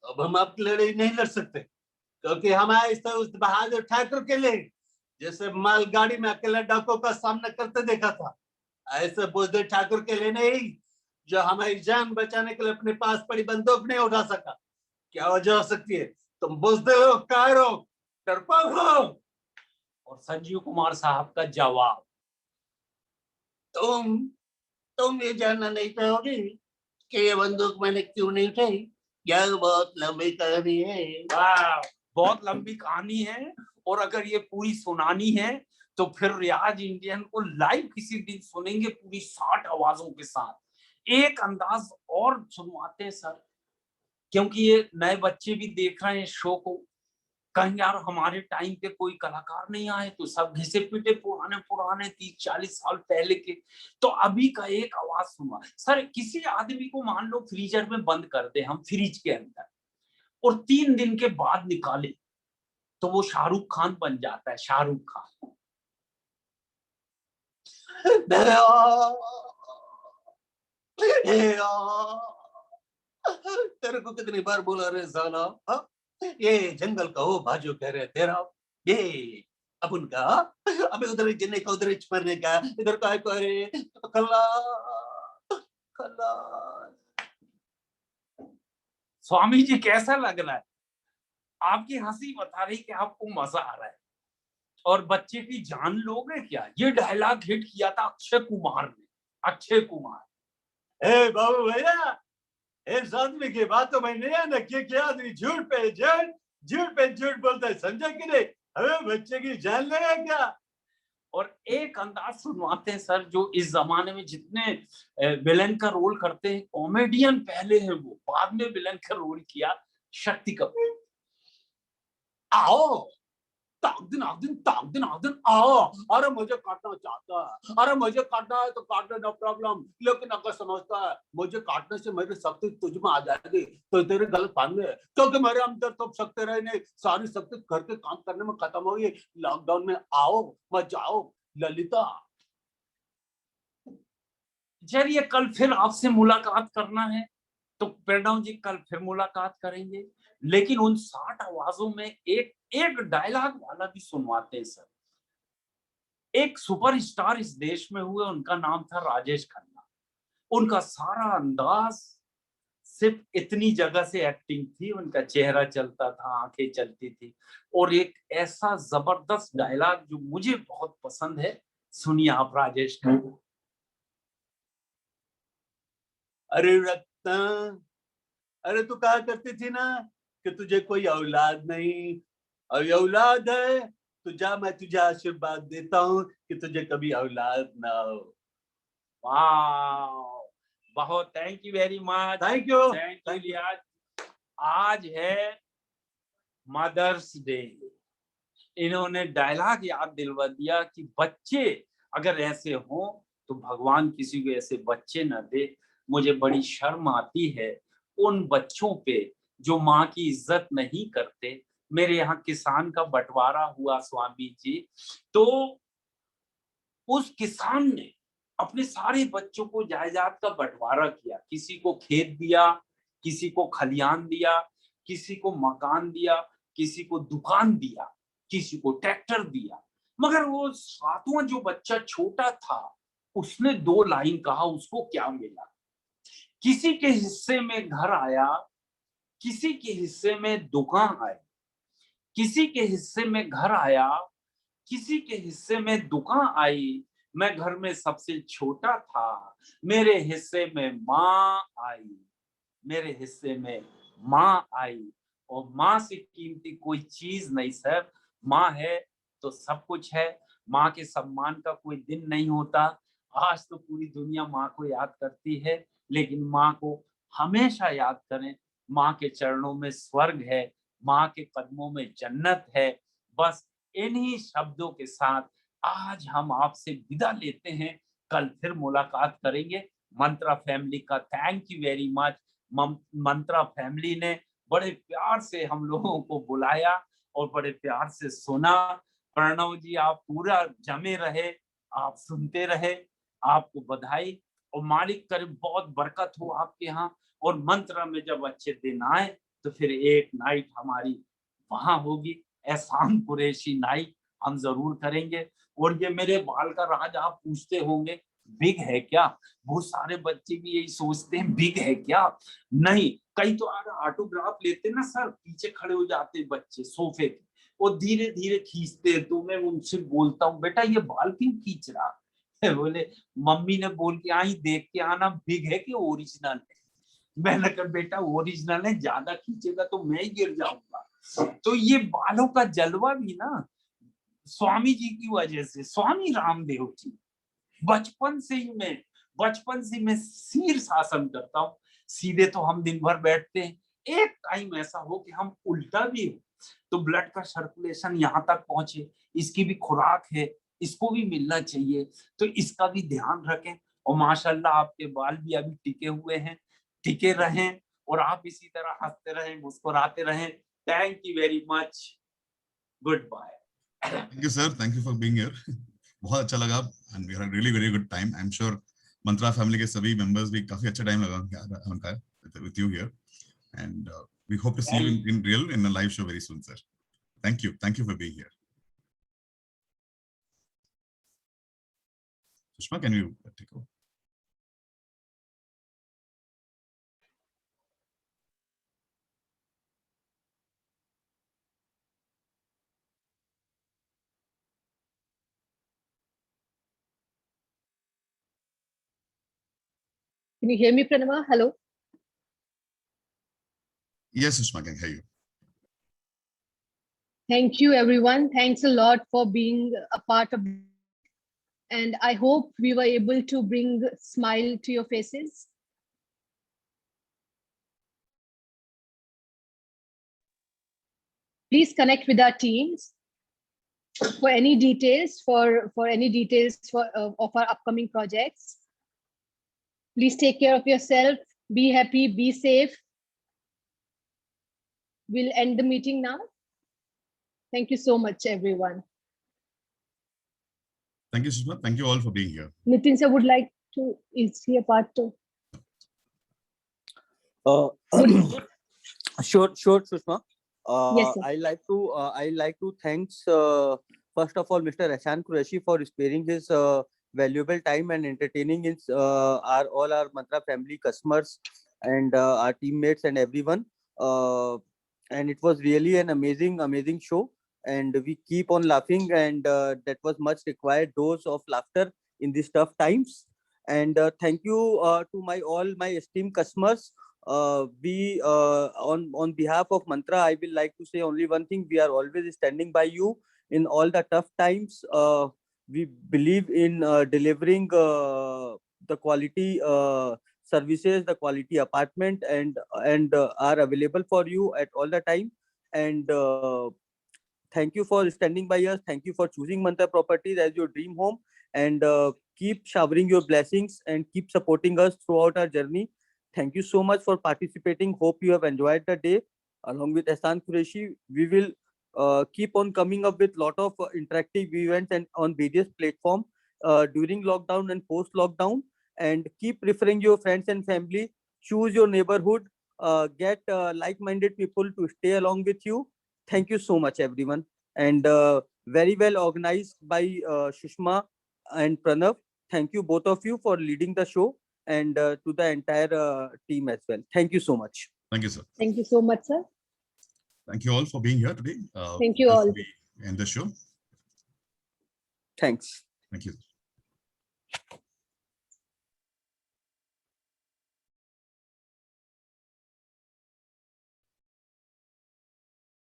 अब हम आपकी लड़ाई नहीं लड़ सकते, क्योंकि हमारे उस बहादुर ठाकुर के लिए जैसे मालगाड़ी में अकेला डाकुओं का सामना करते देखा था, ऐसे बुजदिल ठाकुर के लिए नहीं, जो हमारी जान बचाने के लिए अपने पास पड़ी बंदूक नहीं उठा सका। क्या वजह हो सकती है? तुम बुजदिल हो, कायर हो, डरपोक हो।
और संजीव कुमार साहब का जवाब,
तुम ये जानना नहीं चाहोगे कि ये बंदूक मैंने क्यों नहीं उठाई? यह बहुत लंबी कहानी है।
वाह, बहुत लंबी कहानी है। और अगर ये पूरी सुनानी है तो फिर रियाज इंडियन को लाइव किसी दिन सुनेंगे पूरी 60 आवाजों के साथ। एक अंदाज और सुनवाते हैं सर, क्योंकि ये नए बच्चे भी देख रहे हैं शो को। कहीं यार हमारे टाइम पे कोई कलाकार नहीं आए, तो सब घिसे पीटे पुराने 30-40 साल पहले के। तो अभी का एक आवाज सुनवा सर। किसी आदमी को मान लो फ्रीजर में बंद कर दे हम, फ्रिज के अंदर, और 3 दिन के बाद निकाले तो वो शाहरुख खान बन जाता है, शाहरुख खान।
तेरे को कितनी बार बोला रे साला, हाँ? ये जंगल का हो बाजू कह रहे तेरा, ये अपन का अबे उधर जिन्ने का उधर मरने का, इधर का है कोई खल्ला खल्ला।
स्वामी जी कैसा लग रहा है? आपकी हंसी बता रही कि आपको मजा आ रहा है। और बच्चे की जान लोगे क्या? ये डायलॉग हिट किया था अक्षय कुमार ने, अक्षय कुमार।
ए बाबू भैया, इस आदमी की बातों में नहीं आना क्या आदमी झूठ पे झूठ बोलता है, समझा कि नहीं? अबे बच्चे की जान लगा क्या?
और एक अंदाज सुनवाते हैं सर, जो इस जमाने में जितने विलेन का रोल करते हैं, कॉमेडियन पहले है वो, बाद में विलेन का रोल किया शक्ति कपूर।
आओ ताक दिन आओ, अरे मुझे काटना चाहता है, अरे मुझे काटना है तो काटना, नो प्रॉब्लम, लेकिन अगर समझता है मुझे काटने से मेरी शक्ति तुझ में आ जाएगी तो तेरे गलत फहमी है, क्योंकि मेरे अंदर तो शक्ति रही नहीं, सारी शक्ति घर के काम करने में खत्म हो गई। लॉकडाउन में आओ मत जाओ ललिता।
चलिए कल फिर आपसे मुलाकात करना है तो प्रणव जी कल फिर मुलाकात करेंगे, लेकिन उन 60 आवाजों में एक डायलॉग वाला भी सुनवाते हैं सर। एक सुपरस्टार इस देश में हुए, उनका नाम था राजेश खन्ना। उनका सारा अंदाज सिर्फ इतनी जगह से एक्टिंग थी, उनका चेहरा चलता था, आंखें चलती थी, और एक ऐसा जबरदस्त डायलॉग जो मुझे बहुत पसंद है, सुनिए आप राजेश खन्ना।
अरे रत्ना, अरे तू कहा करती थी ना कि तुझे कोई औलाद नहीं, और औलाद है तो जा, मैं तुझे आशीर्वाद देता हूँ कि तुझे कभी औलाद ना हो।
वाह, बहुत thank you very much,
thank you.
Thank you. आज है मदर्स डे। इन्होंने डायलॉग याद दिलवा दिया कि बच्चे अगर ऐसे हों तो भगवान किसी को ऐसे बच्चे न दे। मुझे बड़ी शर्म आती है उन बच्चों पे जो माँ की इज्जत नहीं करते। मेरे यहाँ किसान का बंटवारा हुआ स्वामी जी, तो उस किसान ने अपने सारे बच्चों को जायदाद का बंटवारा किया, किसी को खेत दिया, किसी को खलियान दिया, किसी को मकान दिया, किसी को दुकान दिया, किसी को ट्रैक्टर दिया। मगर वो 7वां जो बच्चा छोटा था उसने 2 लाइन कहा, उसको क्या मिला? किसी के हिस्से में घर आया, किसी के हिस्से में दुकान आई, किसी के हिस्से में घर आया, किसी के हिस्से में दुकान आई, मैं घर में सबसे छोटा था, मेरे हिस्से में माँ आई, मेरे हिस्से में माँ आई। और माँ से कीमती कोई चीज नहीं सर, माँ है तो सब कुछ है। माँ के सम्मान का कोई दिन नहीं होता। आज तो पूरी दुनिया माँ को याद करती है, लेकिन माँ को हमेशा याद करें। माँ के चरणों में स्वर्ग है, माँ के कदमों में जन्नत है। बस इन्हीं शब्दों के साथ आज हम आपसे विदा लेते हैं। कल फिर मुलाकात करेंगे। मंत्रा फैमिली का thank you very much. Mantra family ने बड़े प्यार से हम लोगों को बुलाया और बड़े प्यार से सुना। प्रणव जी आप पूरा जमे रहे, आप सुनते रहे, आपको बधाई और मालिक करे बहुत बरकत हो आपके यहाँ। और मंत्रा में जब अच्छे दिन आए तो फिर एक नाइट हमारी वहां होगी, एहसान कुरैशी नाइट हम जरूर करेंगे। और ये मेरे बाल का राज आप पूछते होंगे बिग है क्या? बहुत सारे बच्चे भी यही सोचते हैं बिग है क्या? नहीं, कई तो ऑटोग्राफ लेते ना सर, पीछे खड़े हो जाते बच्चे सोफे पे और धीरे धीरे खींचते। तो मैं उनसे बोलता हूँ बेटा ये बाल क्यों खींच रहा है? बोले मम्मी ने बोल के आई देख के आना बिग है कि ओरिजिनल है। मैंने कहा बेटा ओरिजिनल है, ज्यादा खींचेगा तो मैं ही गिर जाऊंगा। तो ये बालों का जलवा भी ना स्वामी जी की वजह से, स्वामी रामदेव जी। बचपन से मैं शीर्षासन करता हूँ। सीधे तो हम दिन भर बैठते हैं, एक टाइम ऐसा हो कि हम उल्टा भी हो तो ब्लड का सर्कुलेशन यहाँ तक पहुंचे। इसकी भी खुराक है, इसको भी मिलना चाहिए, तो इसका भी ध्यान रखें। और माशाल्लाह आपके बाल भी अभी टिके हुए हैं, टिके रहें और आप इसी तरह हंसते रहें, मुस्कुराते रहें। Thank you very much, goodbye.
Thank you, sir. Thank you for being here. बहुत अच्छा लगा and we had a really very good time. I'm sure Mantra family के सभी members भी काफी अच्छा time लगा उनका with you here, and we hope to see you in real in a live show very soon, sir. Thank you. Thank you for being here. Sushma, can you take over?
Can you hear me, Pranava? Hello.
Yes, Sushma, I can hear you.
Thank you, everyone. Thanks a lot for being a part of, and I hope we were able to bring a smile to your faces. Please connect with our teams for any details, of our upcoming projects. Please take care of yourself. Be happy, be safe. We'll end the meeting now. Thank you so much, everyone.
Thank you, Sushma. Thank you all for being here.
Nitin sir would like to, is he a part two?
Sure, Sushma.
Yes, sir.
I like to thanks first of all Mr. Ehsan Qureshi for sparing his valuable time and entertaining his all our Mantra family customers and our teammates and everyone. And it was really an amazing show, and we keep on laughing, and that was much required dose of laughter in these tough times. And thank you to all my esteemed customers. We on behalf of Mantra, I will like to say only one thing: we are always standing by you in all the tough times. We believe in delivering the quality services, the quality apartment, and are available for you at all the time. And thank you for standing by us. Thank you for choosing Mantra Properties as your dream home, and keep showering your blessings and keep supporting us throughout our journey. Thank you so much for participating. Hope you have enjoyed the day. Along with Ehsan Qureshi, we will keep on coming up with lot of interactive events and on various platforms during lockdown and post lockdown. And keep referring your friends and family. Choose your neighborhood. Get like-minded people to stay along with you. Thank you so much, everyone. And very well organized by Sushma and Pranav. Thank you both of you for leading the show, and to the entire team as well. Thank you so much.
Thank you, sir.
Thank you so much, sir.
Thank you all for being here today.
Thank you all.
We end the show.
Thanks.
Thank you.